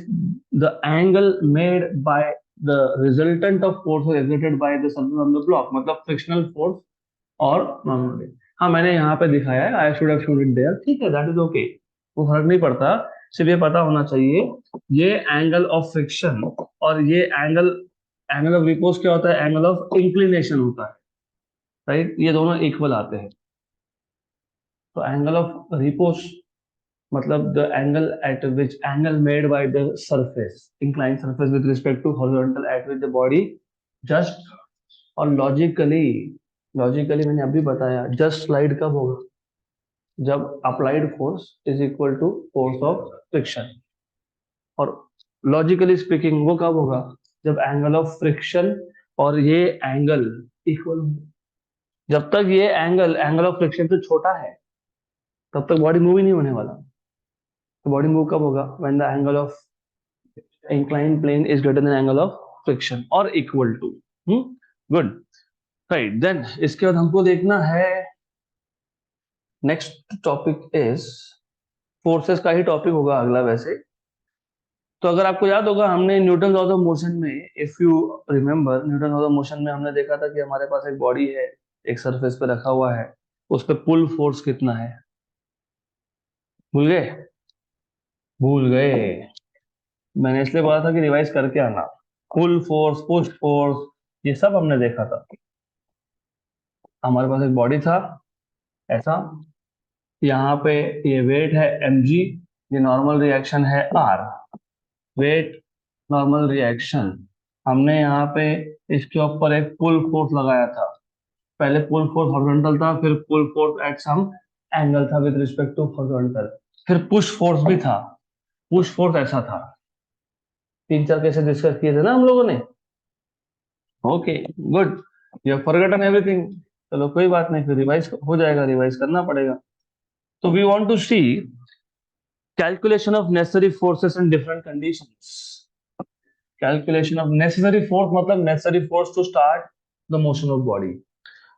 the angle made by the resultant of force exerted by the surface on the block, मतलब frictional force और normal. हाँ, मैंने यहाँ पे दिखाया है, I should have shown it there, ठीक है, दैट इज ओके, वो फर्क नहीं पड़ता। सिर्फ ये पता होना चाहिए ये एंगल ऑफ फ्रिक्शन और ये एंगल, एंगल ऑफ रिपोज क्या होता है? एंगल ऑफ इंक्लिनेशन होता है, राइट? ये दोनों इक्वल आते हैं। तो एंगल ऑफ रिपोज मतलब the angle at which angle made by the surface, incline surface with respect to horizontal at which the body just, और लॉजिकली, लॉजिकली मैंने अभी बताया जस्ट स्लाइड कब होगा? जब applied force is equal to force of friction. और logically speaking वो कब होगा? जब एंगल ऑफ फ्रिक्शन और ये एंगल इक्वल। जब तक ये एंगल एंगल ऑफ फ्रिक्शन से छोटा है तब तक बॉडी मूव ही नहीं होने वाला। तो बॉडी मूव कब होगा? When the angle of inclined plane is greater than angle of friction और equal to. Good, right. Then इसके बाद हमको देखना है, नेक्स्ट टॉपिक इज फोर्सेस का ही टॉपिक होगा अगला वैसे। तो अगर आपको याद होगा, हमने न्यूटन लॉज ऑफ मोशन में, if you remember, Newton laws of motion में हमने देखा था कि हमारे पास एक बॉडी है, एक सरफेस पे रखा हुआ है, उस पर पुल फोर्स कितना है? भूल गए? भूल गए? मैंने इसलिए बोला था कि रिवाइज करके आना। पुल फोर्स, पुश फोर्स, ये सब हमने देखा था। हमारे पास एक बॉडी था ऐसा, यहाँ पे ये वेट है mg, ये नॉर्मल रिएक्शन है r, वेट नॉर्मल रिएक्शन। हमने यहाँ पे इसके ऊपर एक पुल फोर्स लगाया था। पहले पुल फोर्स हॉरिजॉन्टल था, फिर पुल फोर्स एट सम एंगल था विद रिस्पेक्ट टू हॉरिजॉन्टल, फिर पुश फोर्स भी था। पुश फोर्स ऐसा था। 3-4 केसेस डिस्कस किए थे ना हम लोगों ने। Okay, good, you have forgotten everything. चलो कोई बात नहीं, फिर रिवाइज हो जाएगा, रिवाइज करना पड़ेगा। तो we want to see calculation of necessary forces in different conditions. Calculation of necessary force मतलब necessary force to start the motion of body.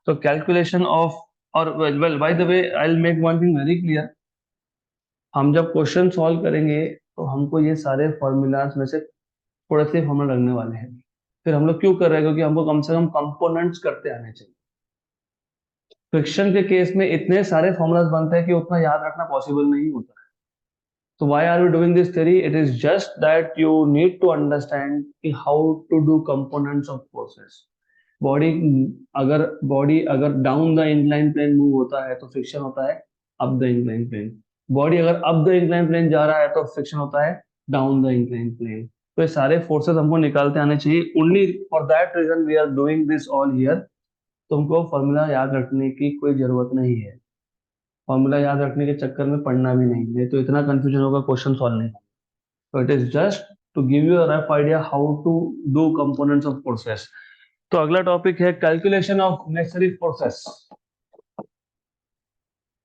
तो कैलकुलेशन ऑफ, और well by the way I will make one thing very clear, हम जब question solve करेंगे तो हमको ये सारे फॉर्मूलाज में से थोड़े से फॉर्मूला लगने वाले हैं। फिर हम लोग क्यों कर रहे हैं? क्योंकि हमको कम से कम कंपोनेंट्स करते आने चाहिए। फ्रिक्शन के केस में इतने सारे फॉर्मूलाज बनते हैं कि उतना याद रखना पॉसिबल नहीं होता। So why are we doing this theory? It is just that you need to understand कि how to do components of forces. Body body अगर down the incline plane move होता है तो फ्रिक्शन होता है up the incline plane. Body अगर up the incline plane जा रहा है तो फ्रिक्शन होता है डाउन द इंक्लाइन प्लेन। तो ये सारे फोर्सेस हमको निकालते आने चाहिए। Only for that reason we are doing this all here. तुमको फॉर्मूला याद रखने की कोई जरूरत नहीं है। फॉर्मूला याद रखने के चक्कर में पढ़ना भी नहीं तो इतना कंफ्यूजन होगा, क्वेश्चन सॉल्व नहीं। So it is just to give you a rough idea how to do components of forces. तो अगला टॉपिक है calculation of necessary forces.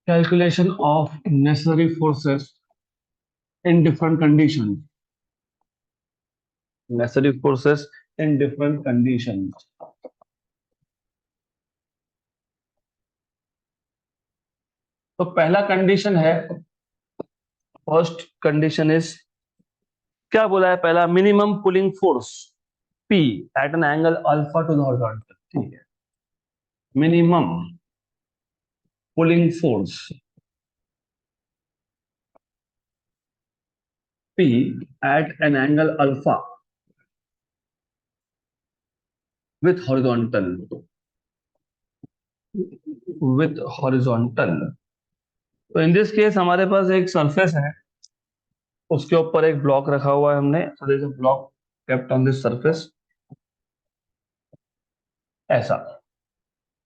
Calculation of necessary forces in different condition. Necessary forces in different condition. तो पहला condition है, first condition is, क्या बोला है पहला? Minimum pulling force P at an angle alpha to the horizontal. ठीक है, minimum pulling force P at an angle alpha with horizontal, with horizontal। तो इन दिस केस हमारे पास एक सरफेस है, उसके ऊपर एक ब्लॉक रखा हुआ है हमने। So there is a block kept on this surface, ऐसा।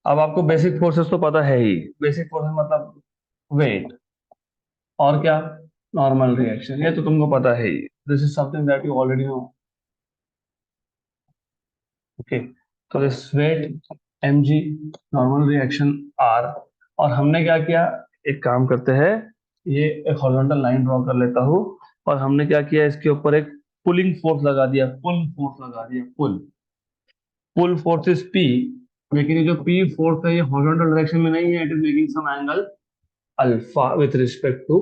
अब आपको बेसिक फोर्सेस तो पता है ही। बेसिक फोर्सेस मतलब वेट और क्या, नॉर्मल रिएक्शन, ये तो तुमको पता है ही। This is something that you already know. Okay, तो this weight mg, normal reaction r। और हमने क्या किया, एक काम करते हैं, ये एक हॉरिजॉन्टल लाइन ड्रॉ कर लेता हूँ। और हमने क्या किया, इसके ऊपर एक पुलिंग फोर्स लगा दिया, पुल फोर्स लगा दिया, पुल फोर्स इज p। लेकिन ये जो p फोर्स है ये हॉरिजॉन्टल डायरेक्शन में नहीं है, it is making some angle alpha with respect to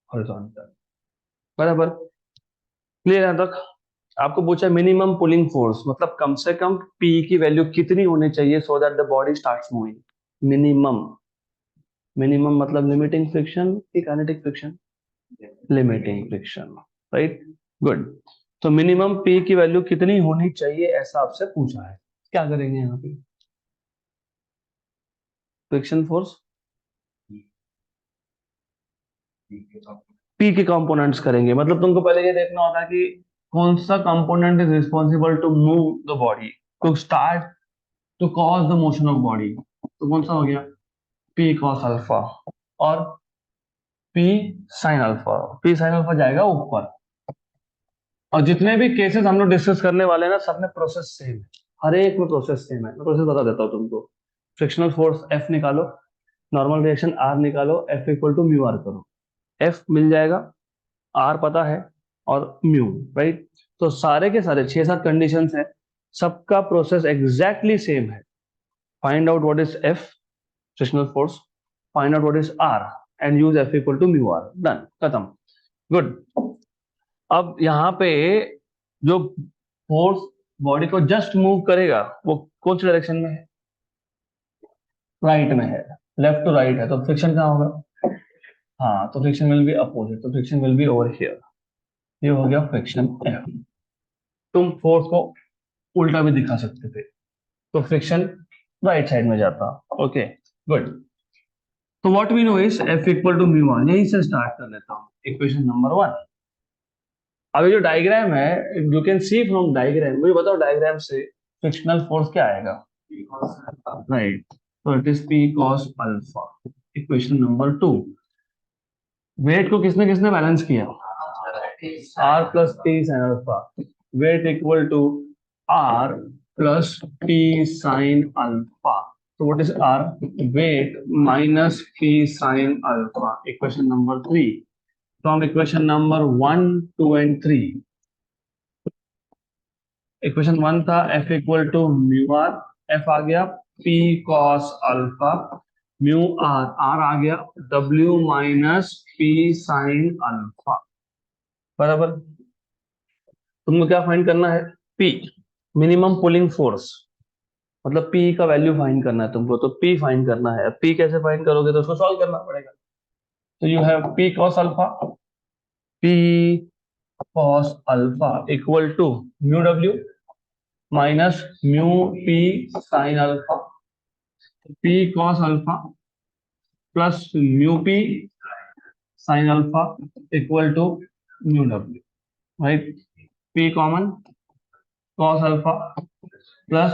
horizontal. बराबर, क्लियर है तक? आपको पूछा मिनिमम पुलिंग फोर्स मतलब कम से कम P की वैल्यू कितनी होनी चाहिए so that the body starts moving. Minimum, minimum मतलब लिमिटिंग फ्रिक्शन की kinetic friction, limiting friction, right. Good. तो मिनिमम P की वैल्यू कितनी होनी चाहिए ऐसा आपसे पूछा है। क्या करेंगे यहाँ पे? फ्रिक्शन फोर्स P के कंपोनेंट्स करेंगे। मतलब तुमको पहले ये देखना होता है कि कौन सा component is responsible to move the body, to start, to cause the motion of body. तो कौन सा हो गया? P cos अल्फा और P sin alpha. P sin alpha जाएगा ऊपर। और जितने भी केसेस हम लोग डिस्कस करने वाले हैं ना, सब में प्रोसेस सेम है। हर एक में प्रोसेस सेम है। मैं प्रोसेस बता देता हूँ तुमको। फ्रिक्शनल फोर्स F निकालो, नॉर्मल रिएक्शन R निकालो, F equal to mu R करो। F मिल जाएगा, R पता है, और म्यू, राइट। तो सारे के सारे 6-7 कंडीशंस हैं, सबका प्रोसेस एग्जैक्टली सेम है। Find out what is F, frictional force, find out what is R and use F equal to mu R. Done, खत्म। गुड। अब यहाँ पे जो फोर्स बॉडी को जस्ट मूव करेगा वो कौन सी डायरेक्शन में है? राइट में है। लेफ्ट टू राइट है तो फ्रिक्शन कहाँ होगा? हाँ, तो फ्रिक्शन विल बी अपोजिट, तो friction will be over here. ये हो गया फ्रिक्शन F। तुम फोर्स को उल्टा भी दिखा सकते थे, तो फ्रिक्शन राइट साइड में जाता। Okay, good. तो what we know is F equal to mu R. यहीं से स्टार्ट कर लेता हूँ, इक्वेशन नंबर 1। अब ये जो डायग्राम है, you can see from diagram, मुझे बताओ डायग्राम से फ्रिक्शनल फोर्स क्या आएगा? राइट, तो it is P cos alpha. Equation number 2। Weight को किसने किसने बैलेंस किया? R plus T sin alpha. Weight equal to R plus T sin alpha. So what is R? Weight minus P sine alpha. Equation number 3. From equation number 1, 2 and 3. Equation 1 था F equal to mu R. F आ गया P cos alpha. Mu R. R आ गया W minus P sin alpha. बराबर. तुमको क्या find करना है? P. Minimum pulling force. मतलब P का वैल्यू फाइंड करना है तुमको. तो P फाइंड करना है. P कैसे फाइंड करोगे? तो उसको सॉल्व करना पड़ेगा. तो you have P cos alpha. P cos alpha equal to mu W minus mu P sin alpha. P cos alpha plus mu P sin alpha equal to mu W. Right? P common. Cos alpha plus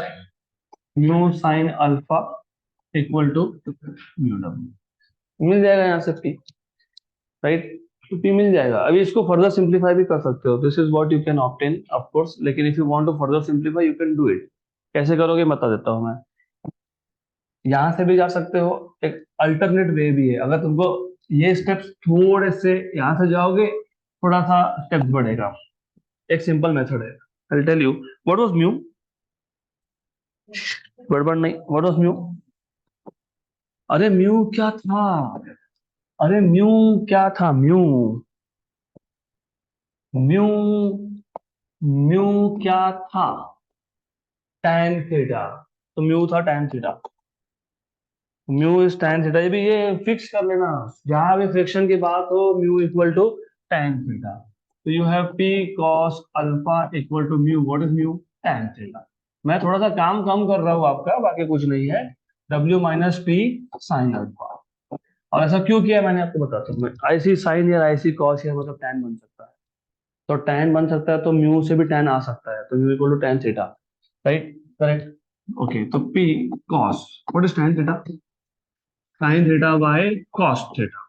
mu sin alpha equal to mu W. मिल जाएगा यहाँ से P. Right. तो P मिल जाएगा. अभी इसको further simplify भी कर सकते हो. This is what you can obtain of course. लेकिन if you want to further simplify you can do it. कैसे करोगे बता देता हूँ मैं. यहाँ से भी जा सकते हो. एक अल्टरनेट वे भी है. अगर तुमको ये स्टेप्स थोड़े से यहाँ से जाओगे थोड़ा सा स्टेप बढ़ेगा. एक सिंपल मेथड है. I tell you what was mu. गड़बड़ नहीं. What was mu. अरे म्यू क्या था. अरे म्यू क्या था. म्यू म्यू म्यू क्या था. tan theta. तो म्यू था tan theta. Mu is tan theta. ये भी ये फिक्स कर लेना. जहां भी फ्रिक्शन की बात हो mu equal to tan theta. तो you have P cos alpha equal to mu. What is mu. tan theta. मैं थोड़ा सा काम कम कर रहा हूँ आपका. बाकी कुछ नहीं है. W minus P sine alpha. और ऐसा क्यों किया मैंने आपको बताता हूँ. ऐसी साइन या ऐसी कॉस या मतलब tan बन सकता है. तो tan बन सकता है तो म्यू से भी tan आ सकता है. तो mu equal to tan theta. Right. Correct. Okay. तो P cos. What is tan theta. sin theta by cos theta.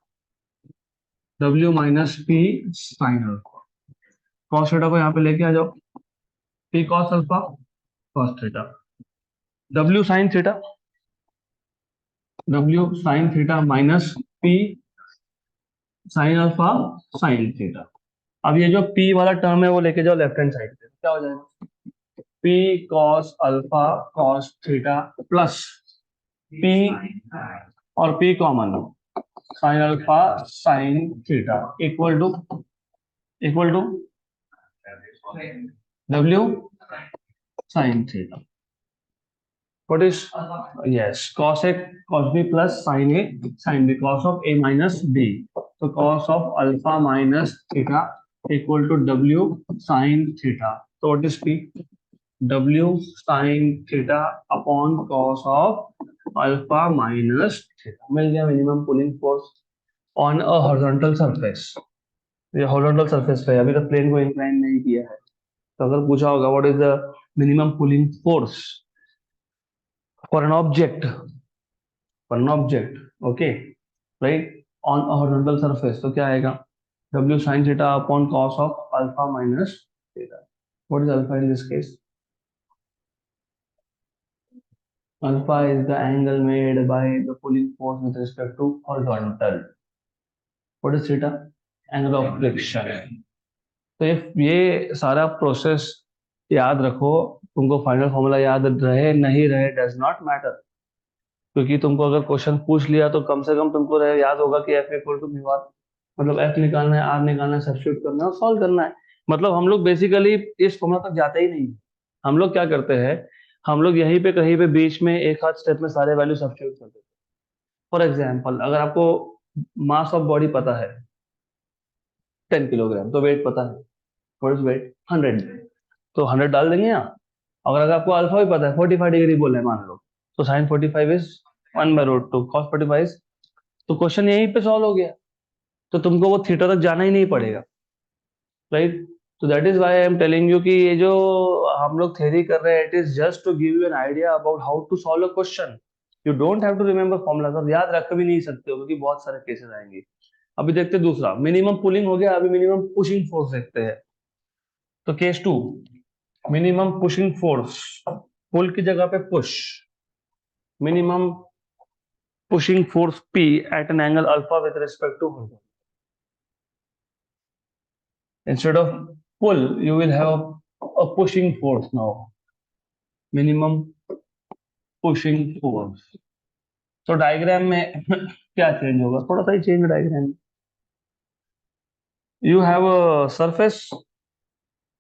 W minus P sin alpha. cos theta को यहाँ पे लेके आ जाओ. P cos alpha cos theta. W sin theta. W sin theta minus P sin alpha sin theta. अब ये जो P वाला टर्म है वो लेके जाओ लेफ्ट हैंड साइड पे. क्या हो जाएगा. P cos alpha cos theta plus P और P common sin alpha sin theta equal to W sin theta. What is yes cos A cos B plus sin B cos of A minus B. So cos of alpha minus theta equal to W sin theta. So what is P. W sin theta upon cos of alpha minus theta. मिल गया minimum pulling force on a horizontal surface. ये horizontal surface पे अभी तक plane को incline नहीं किया है. तो अगर पूछा होगा what is the minimum pulling force for an object. Okay, right, on a horizontal surface. तो क्या आएगा. W sin theta upon cos of alpha minus theta. What is alpha in this case. Alpha is the angle made by the pulling force with respect to horizontal. What is theta. Angle of friction. तो ये सारा process याद रखो. तुमको final formula याद रहे नहीं रहे डज नॉट मैटर. क्योंकि तुमको अगर क्वेश्चन पूछ लिया तो कम से कम तुमको याद होगा कि F equal to mu R. मतलब F निकालना है R निकालना है सब्स्टिट्यूट करना है और सॉल्व करना है. मतलब हम लोग बेसिकली इस फॉर्मूला तक जाते ही नहीं. हम लोग क्या करते हैं. हम लोग यहीं पे कहीं पे बीच में एक हाथ स्टेप में सारे वैल्यू सब्स्टिट्यूट कर देते हैं. फॉर एग्जाम्पल अगर आपको मास ऑफ बॉडी पता है 10 किलोग्राम तो वेट पता है. What is weight 100. तो 100 डाल देंगे यहाँ. अगर आपको अल्फा भी पता है 45 डिग्री बोले मान लो तो साइन 45 इज 1/√2 cos 45. तो क्वेश्चन यहीं पे सॉल्व हो गया. तो तुमको वो थीटा तक जाना ही नहीं पड़ेगा. राइट. तो that is why I am telling you कि ये जो हम लोग थ्योरी कर रहे हैं it is just to give you an idea about how to solve a question. You don't have to remember formulas. अब याद रख भी नहीं सकते हो क्योंकि बहुत सारे केसेस आएंगे. अभी देखते हैं दूसरा. मिनिमम पुलिंग हो गया. अभी मिनिमम पुशिंग फोर्स देखते हैं. तो केस 2 मिनिमम पुशिंग फोर्स. पुल की जगह पे push. minimum pushing force P at an angle alpha with respect to horizontal. Instead of pull, you will have a pushing force now. Minimum pushing force. तो diagram में क्या change होगा? थोड़ा सा ही change diagram. You have a surface.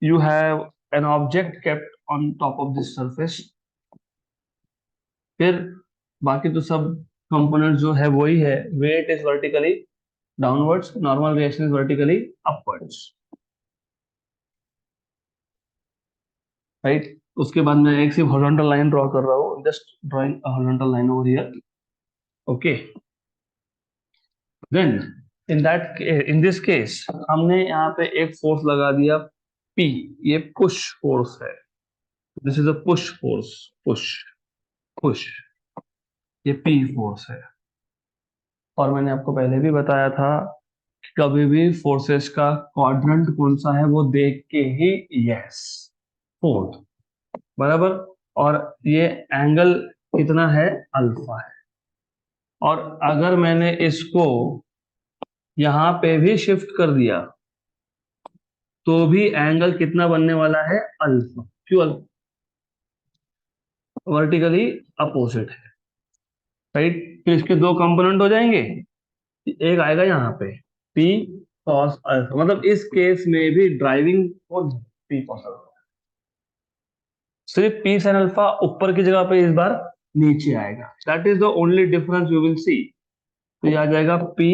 You have an object kept on top of this surface. फिर बाकी तो सब कंपोनेंट जो है वही है. Weight is vertically downwards, normal reaction is vertically upwards, right. उसके बाद मैं एक सिर्फ हॉरिजॉन्टल लाइन ड्रॉ कर रहा हूँ, just drawing a horizontal line over here. Okay. Then in this case हमने यहाँ पे एक फोर्स लगा दिया P. ये पुश फोर्स है. This is a push force. Push push, ये P फोर्स है. और मैंने आपको पहले भी बताया था कि कभी भी फोर्सेस का क्वाड्रेंट कौन सा है वो देख के ही, यस, फोर्थ, बराबर. और ये एंगल कितना है? अल्फा है. और अगर मैंने इसको यहां पे भी शिफ्ट कर दिया तो भी एंगल कितना बनने वाला है? अल्फा. क्यों? वर्टिकली अपोजिट है, राइट. फिर इसके दो कंपोनेंट हो जाएंगे. एक आएगा यहाँ पे P cos अल्फा, मतलब इस केस में भी driving force P cos alpha. सिर्फ P sin अल्फा ऊपर की जगह पे इस बार नीचे आएगा. That is the only difference you will सी. तो ये आ जाएगा P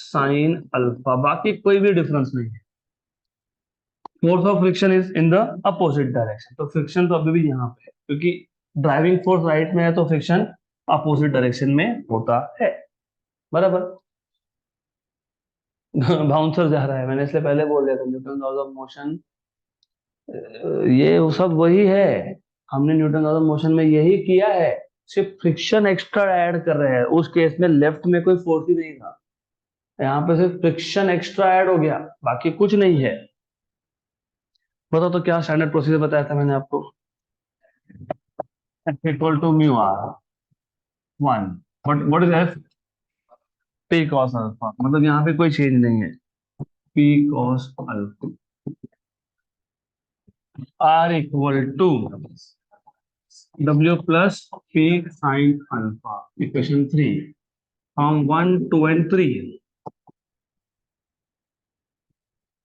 sin अल्फा, बाकी कोई भी डिफरेंस नहीं है. Force of friction is in the opposite direction. तो फ्रिक्शन तो अभी भी यहाँ पे है, क्योंकि ड्राइविंग फोर्स राइट में है तो फ्रिक्शन अपोजिट डायरेक्शन में होता है, बराबर. बाउंसर जा रहा है, मैंने इसलिए पहले बोल दिया था न्यूटन लॉज ऑफ मोशन. ये वो सब वही है. हमने न्यूटन लॉज ऑफ मोशन में यही किया है, सिर्फ फ्रिक्शन एक्स्ट्रा ऐड कर रहे हैं. उस केस में लेफ्ट में कोई फोर्स ही नहीं था, यहाँ पे सिर्फ फ्रिक्शन एक्स्ट्रा ऐड हो गया, बाकी कुछ नहीं है. बताओ तो क्या स्टैंडर्ड प्रोसीजर बताया था मैंने आपको? F equal to mu R 1. But what is F? P cos alpha, मतलब यहाँ पे कोई चेंज नहीं है. P cos alpha R equal to W plus P sin alpha. Equation 3 from 1 2 and 3.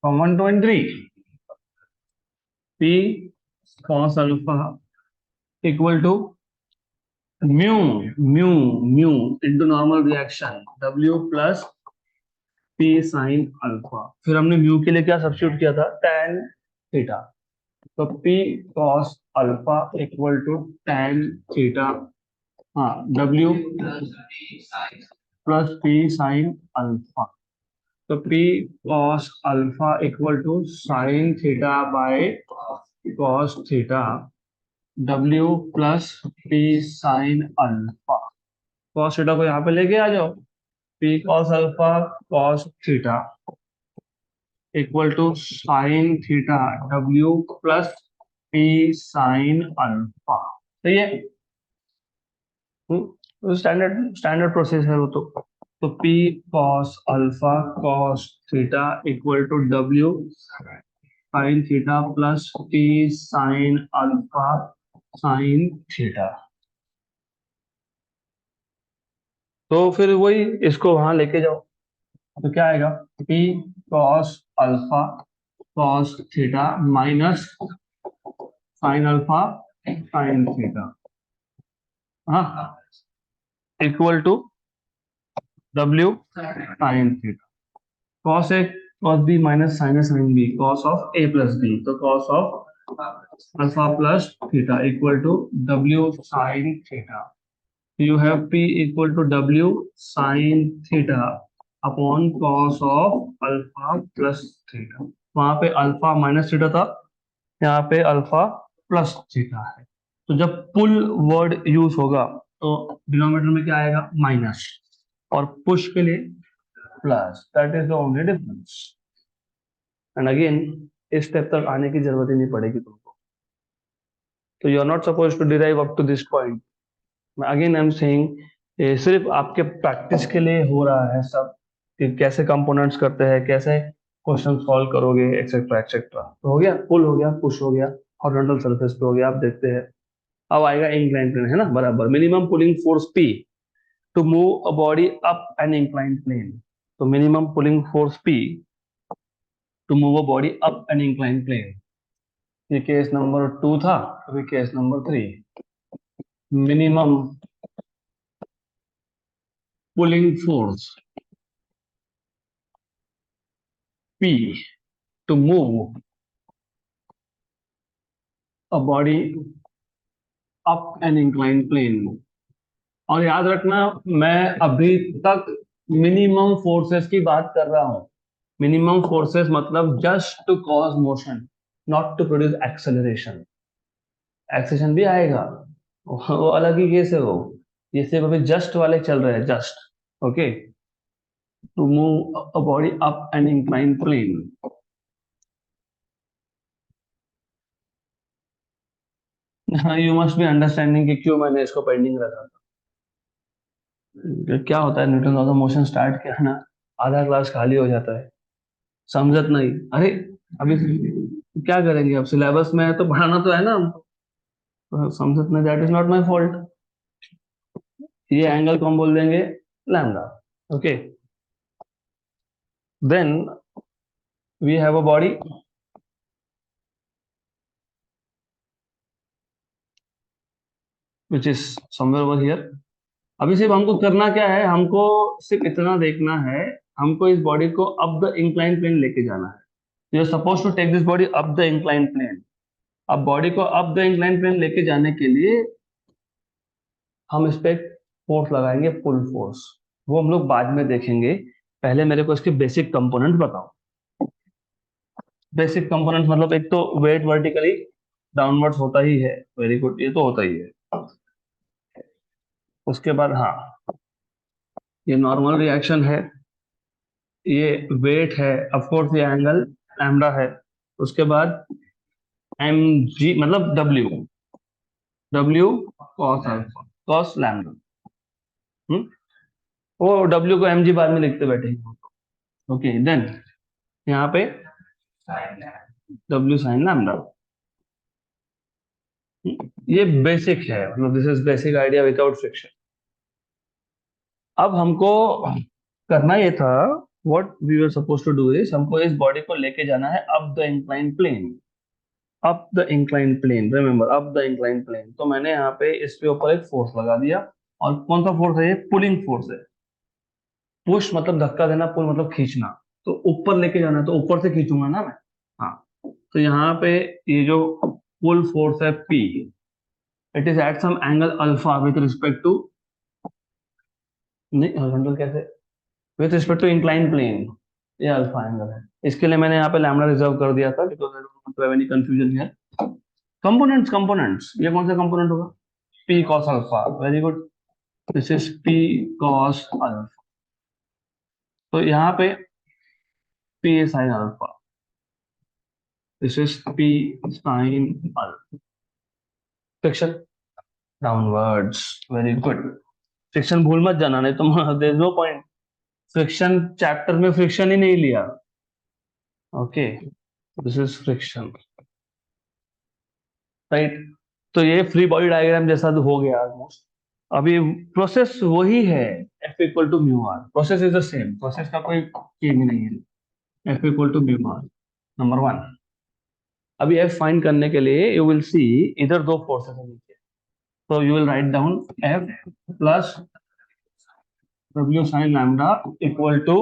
From 1 2 and 3, P cos alpha equal to mu into normal reaction W plus P sin alpha. फिर हमने mu के लिए क्या substitute किया था? tan theta. तो P cos alpha equal to tan theta, हाँ, W plus P sin alpha. तो P cos alpha equal to sin theta by cos theta, W plus P sin alpha. cos theta को यहाँ पे लेके आ जाओ. P cos alpha cos theta equal to sin theta W plus P sin alpha. सही है. Standard standard process है वो तो P cos alpha cos theta equal to W sin theta plus P sin alpha sin theta. तो फिर वही इसको वहां लेके जाओ तो क्या आएगा? P cos alpha cos theta minus sin alpha sin theta, हाँ, equal to W sin theta. cos A cos B minus sin A sin B, cos of A plus B, तो cos of alpha plus theta equal to W sin theta. You have P equal to W sin theta upon cos of alpha plus theta. वहां पे alpha minus theta था, यहाँ पे alpha plus theta है. तो जब पुल word use होगा तो डिनोमिनेटर में क्या आएगा? माइनस, और पुश के लिए plus. That is the only difference. And again इस स्टेप तक आने की जरूरत ही नहीं पड़ेगी तुमको. तो you are not suppose to derive up to this point. Again I am saying सिर्फ आपके प्रैक्टिस के लिए हो रहा है सब, कि कैसे कंपोनेंट्स करते हैं, कैसे क्वेश्चन सॉल्व करोगे, एक्सेट्रा एक्सेट्रा। तो हो गया, पुल हो गया, पुश हो गया, हॉरिजॉन्टल सरफेस पे हो गया, आप देखते हैं। अब आएगा इंक्लाइन प्लेन, है ना, बराबर। Minimum pulling force P to move a body up an incline plane. तो minimum pulling force P to move a body up an incline plane. ये केस नंबर 2 था, अभी case number 3। Minimum pulling force P to move a body up an inclined plane। और याद रखना, मैं अभी तक मिनिमम फोर्सेस की बात कर रहा हूं। मिनिमम फोर्सेस मतलब just to cause motion, not to produce acceleration. Acceleration भी आएगा, वो अलग ही केस है वो। ये सिर्फ अभी जस्ट वाले चल रहे हैं, just. Okay, to move a body up an inclined plane. हाँ, यू मस्ट बी अंडरस्टैंडिंग कि क्यों मैंने इसको पेंडिंग रखा। क्या होता है, Newton law of motion start किया ना, आधा क्लास खाली हो जाता है, समझत नहीं। अरे अभी क्या करेंगे, अब सिलेबस में है तो पढ़ाना तो है ना हमको। तो समझत नहीं, that is not my fault. ये एंगल को हम बोल देंगे lambda. Okay, then we have a body which is somewhere over here. अभी सिर्फ हमको करना क्या है, हमको सिर्फ इतना देखना है, हमको इस बॉडी को अप द इंक्लाइन प्लेन लेके जाना है। You are suppose to take this body up the incline plane. अब बॉडी को अप द इंक्लाइन प्लेन लेके जाने के लिए हम इस पे फोर्स लगाएंगे, पुल फोर्स। वो हम लोग बाद में देखेंगे, पहले मेरे को इसके बेसिक कंपोनेंट बताओ। बेसिक कंपोनेंट मतलब एक तो वेट वर्टिकली डाउनवर्ड्स होता ही है, वेरी गुड, ये तो होता ही है। उसके बाद हाँ, ये नॉर्मल रिएक्शन है, ये वेट है, ऑफ कोर्स ये एंगल लैम्डा है। उसके बाद एम जी मतलब W, W cos alpha, cos lambda. वो डब्ल्यू को एम जी बाद में लिखते बैठेंगे। ओके, देन यहाँ पे डब्ल्यू साइन लैम्डा। ये बेसिक है, मतलब this is basic idea without friction. अब हमको करना ये था, what we were suppose to do is, हमको इस बॉडी को लेके जाना है up the incline plane. Up the incline plane, remember up the incline plane. तो मैंने यहाँ पे इसके ऊपर एक फोर्स लगा दिया। और कौन सा फोर्स है ये, पुलिंग फोर्स है। पुश मतलब धक्का देना, पुल मतलब खींचना। तो ऊपर लेके जाना है तो ऊपर से खींचूंगा ना मैं। हाँ, तो यहाँ पे ये जो पुल फोर्स है P, it is at some angle alpha with respect to, नहीं हॉरिजॉन्टल कैसे, with respect to incline plane. ये अल्फा एंगल है, इसके लिए मैंने यहाँ पे लैम्डा रिजर्व कर दिया था, because I don't want to have any confusion here. Components, components, ये कौन सा कंपोनेंट होगा, P cos alpha, very good. This is P cos alpha. तो यहाँ पे P sine alpha, this is P sine alpha. Friction downwards, very good. Friction भूल मत जाना, नहीं तो there is no point. Friction chapter में फ्रिक्शन ही नहीं लिया। Okay, this is friction, right. तो ये फ्री बॉडी डायग्राम जैसा तो हो गया ऑलमोस्ट। अभी प्रोसेस वही है, F equal to mu R, process is the same, process का कोई चेंज नहीं है। F equal to mu R, number one. अभी एफ फाइंड करने के लिए यू विल सी, इधर दो फोर्सेस है नीचे, तो you will write down F plus W sine lambda equal to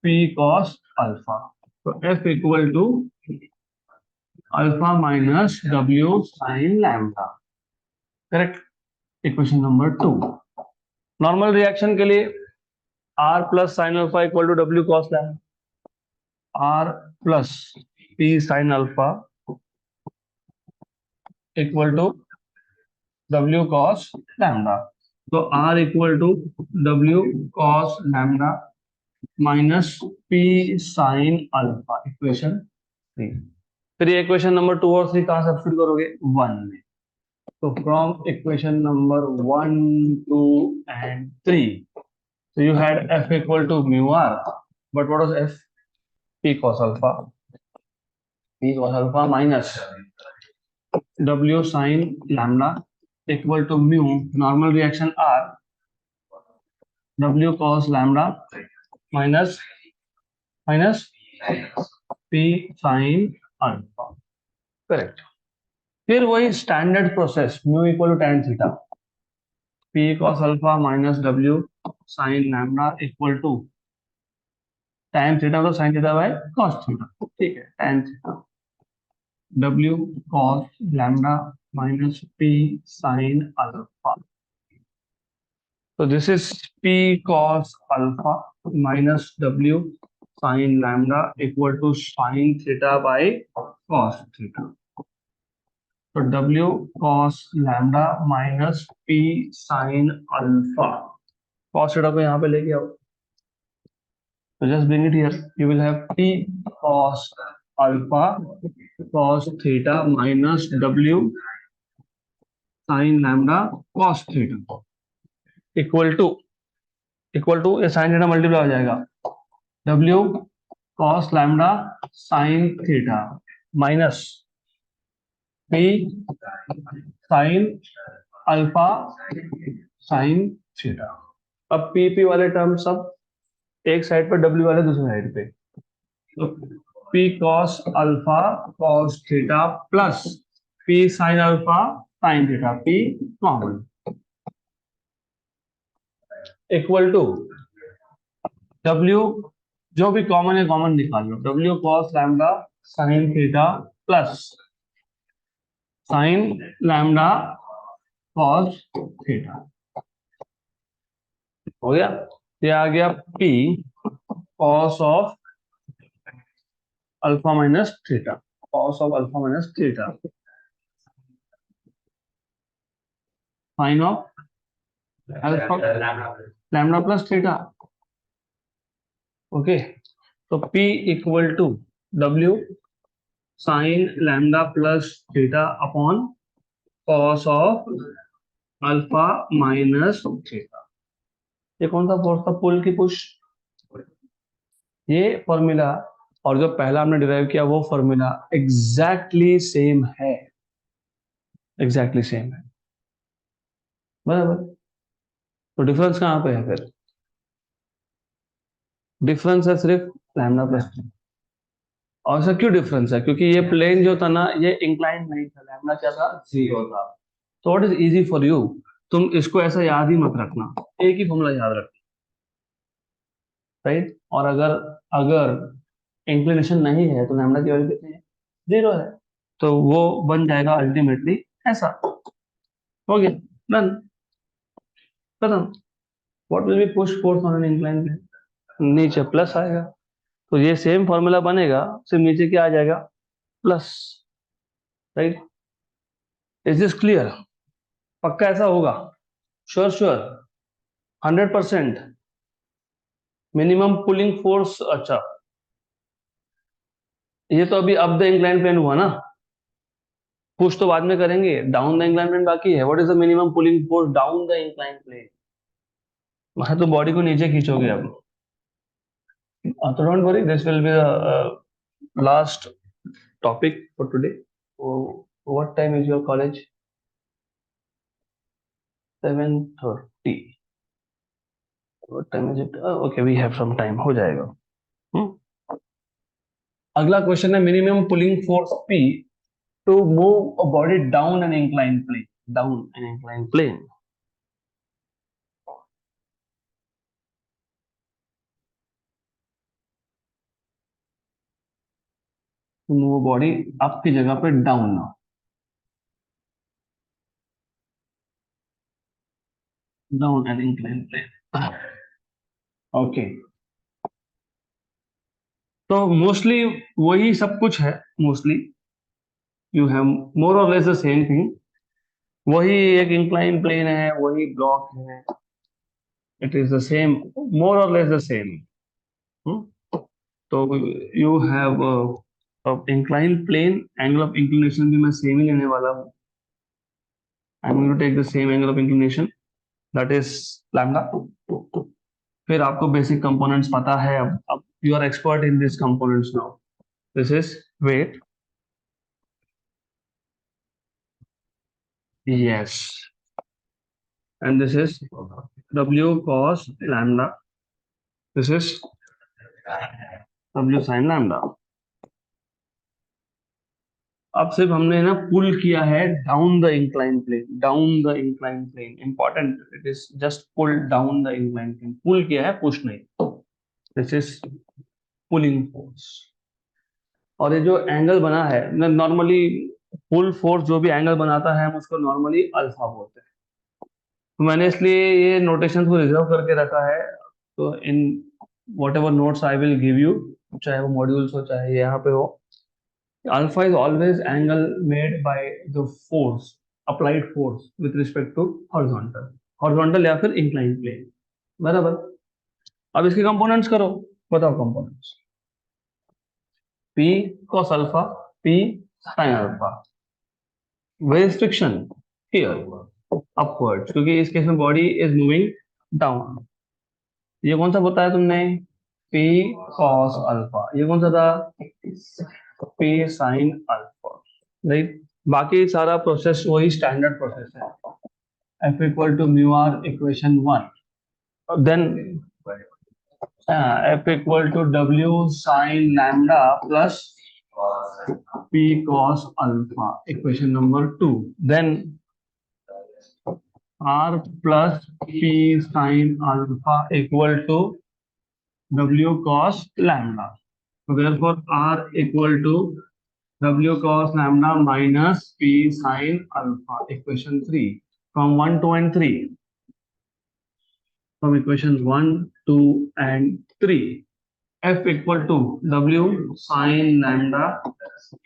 P cos alpha. तो F equal to alpha minus W sine lambda, correct. Equation number 2। Normal reaction के लिए R plus sine alpha equal to W cos lambda, R plus P sine alpha equal to W cos lambda. तो R equal to W cos lambda minus P sine alpha, equation 3। फिर ये equation number 2 और 3 कहां substitute करोगे, 1 में। So from equation number 1, 2, and 3, so you had F equal to mu r, but what was F? P cos alpha. P cos alpha minus W sin lambda equal to mu normal reaction R, W cos lambda minus P sin alpha. Correct. फिर वही standard process mu equal to tan theta, P cos alpha minus W sin lambda equal to tan theta मतलब sin theta by cos theta. ठीक है, tan theta W cos lambda minus P sin alpha. So this is P cos alpha minus W sin lambda equal to sin theta by cos theta. So W cos lambda minus P sin alpha. Cos theta को यहाँ पे लेके आओ. So just bring it here. You will have P cos alpha cos theta minus W sin lambda cos theta equal to ये sin theta multiply हो जाएगा W cos lambda sin theta minus P sin alpha sin theta. अब P वाले term सब एक side पर, W वाले दूसरी साइड पे. तो P cos alpha cos theta plus P sin alpha sin theta P common equal to W जो भी कॉमन है कॉमन निकाल लो. W cos lambda sin theta plus sin lambda cos theta हो गया. ये आ गया P cos of alpha minus theta, cos of alpha minus theta sin of alpha lambda plus theta. Okay, तो P equal to W sin lambda plus theta upon cos of alpha minus theta. ये कौन सा force था? पुल की push. ये formula और जो पहला हमने डिराइव किया वो फॉर्मूला एग्जैक्टली सेम है, एग्जैक्टली सेम है. बराबर. तो डिफरेंस कहाँ पे है? फिर डिफरेंस है सिर्फ लैम्डा प्लस थीटा. और सर क्यों डिफरेंस है? क्योंकि ये प्लेन जो था ना ये इंक्लाइन नहीं था, लैम्डा क्या था? 0 था. तो what is easy for you, तुम इसको ऐसा याद ही मत रखना, एक ही फॉर्मूला याद रखना. राइट. और अगर अगर इंक्लिनेशन नहीं है तो लैम्डा की वैल्यू कितनी है? 0 है. तो वो बन जाएगा अल्टीमेटली ऐसा. हो गया, डन, खत्म. What will be push force on an incline plane? नीचे प्लस आएगा. तो ये सेम फॉर्मूला बनेगा, सिर्फ नीचे क्या आ जाएगा? Plus. Right. Is this clear? पक्का ऐसा होगा? Sure sure 100%. Minimum pulling force. अच्छा, ये तो अभी अप द इंक्लाइन प्लेन हुआ ना, पुश तो बाद में करेंगे. डाउन द इंक्लाइन प्लेन बाकी है. What is the minimum pulling force down the incline plane? वहां तो बॉडी को नीचे खींचोगे अब. तो don't worry, this will be the last topic for today. What time is your college? 7:30. What time is it? Okay, we have some time. हो जाएगा. अगला क्वेश्चन है minimum pulling force P to move a body down an inclined plane. Down an inclined plane. To move a body up की जगह पे down ना. Down an inclined plane. Okay. तो mostly वही सब कुछ है. मोस्टली यू हैव मोर और लेस द सेम थिंग. वही एक इंक्लाइन प्लेन है, वही ब्लॉक है. It is the same, more और लेस द सेम. तो you have incline plane, angle of inclination भी मैं सेम ही लेने वाला हूँ. I'm going to take the same angle of inclination, that is lambda. फिर आपको बेसिक कंपोनेंट्स पता है, अब you are expert in this components now. This is weight, yes, and this is w cos lambda, this is w sin lambda. अब सिर्फ हमने ना pull किया है down the incline plane, down the incline plane important, it is just pull down the incline plane, pull किया है, push नहीं. This is pulling force. और ये जो एंगल बना है, नॉर्मली पुल फोर्स जो भी एंगल बनाता है हम उसको नॉर्मली अल्फा बोलते हैं. तो मैंने इसलिए ये नोटेशन को रिजर्व करके रखा है. तो in whatever notes I will give you, चाहे वो मॉड्यूल्स हो चाहे यहाँ पे हो, alpha is always angle made by the force, applied force with respect to horizontal, horizontal या फिर इंक्लाइन प्लेन. बराबर. अब इसके कंपोनेंट्स करो, बताओ components. P cos alpha, P sin alpha. Where is friction? Here, upwards, क्योंकि इस केस में बॉडी इज मूविंग डाउन. ये कौन सा बताया तुमने? P cos alpha. ये कौन सा था? P sin alpha. राइट. बाकी सारा प्रोसेस वही स्टैंडर्ड प्रोसेस है. F equal to mu r equation 1. Then F equal to W sin lambda plus P cos alpha, equation number 2. Then R plus P sin alpha equal to W cos lambda. So therefore R equal to W cos lambda minus P sin alpha, equation 3. From 1, 2 and 3. From equations 1, 2 and 3. F equal to W sin lambda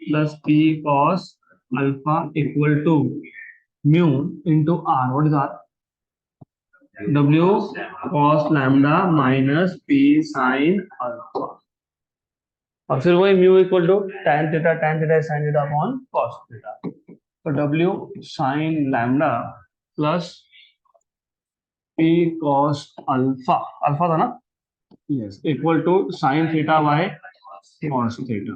plus P cos alpha equal to mu into R. What is R? W cos lambda minus P sin alpha. और फिर वही mu equal to tan theta is sin theta upon cos theta. So W sin lambda plus P cos alpha, alpha था ना? Yes, equal to sin theta by cos theta.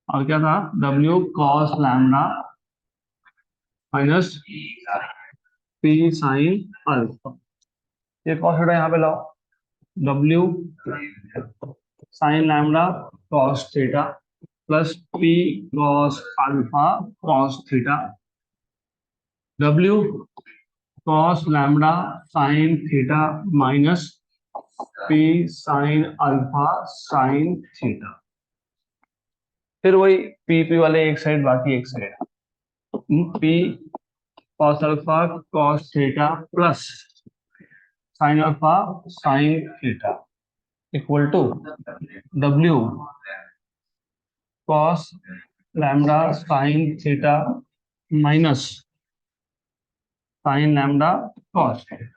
और क्या था? W cos lambda minus P sin alpha. ये cos theta यहाँ पे लाओ. W sin lambda cos theta plus P cos alpha cos theta. W cos lambda sin theta minus P sin alpha sin theta. फिर वही P वाले एक side, बाकी एक side. P cos alpha cos theta plus sin alpha sin theta equal to W cos lambda sin theta minus sin lambda cos theta.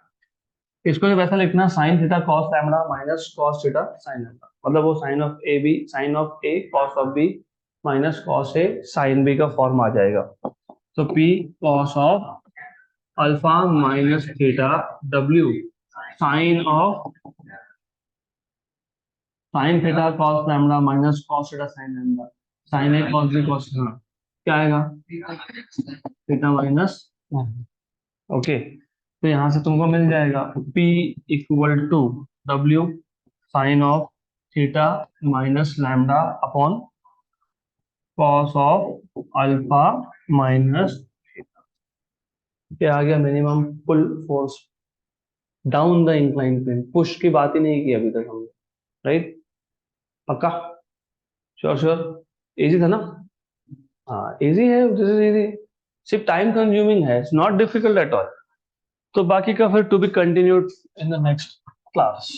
इसको भी वैसा लिखना, sin theta cos lambda minus cos theta sin lambda, मतलब वो sin of a b, sin of a cos of b minus cos a sin b का form आ जाएगा. तो p cos of alpha minus theta, W sin of sin theta cos lambda minus cos theta sin lambda, sin a cos b cos theta, क्या आएगा? theta minus. Okay. तो यहां से तुमको मिल जाएगा P equal to W sine of theta minus lambda upon cos of alpha minus. क्या आ गया? Minimum pull force down the incline plane. Push की बात ही नहीं की अभी तक हमने. राइट? पक्का? Sure sure. इजी था ना? हाँ इजी है, दिस इज इजी. सिर्फ टाइम कंज्यूमिंग है, it's not difficult at all. तो बाकी का फिर to be continued in the next class.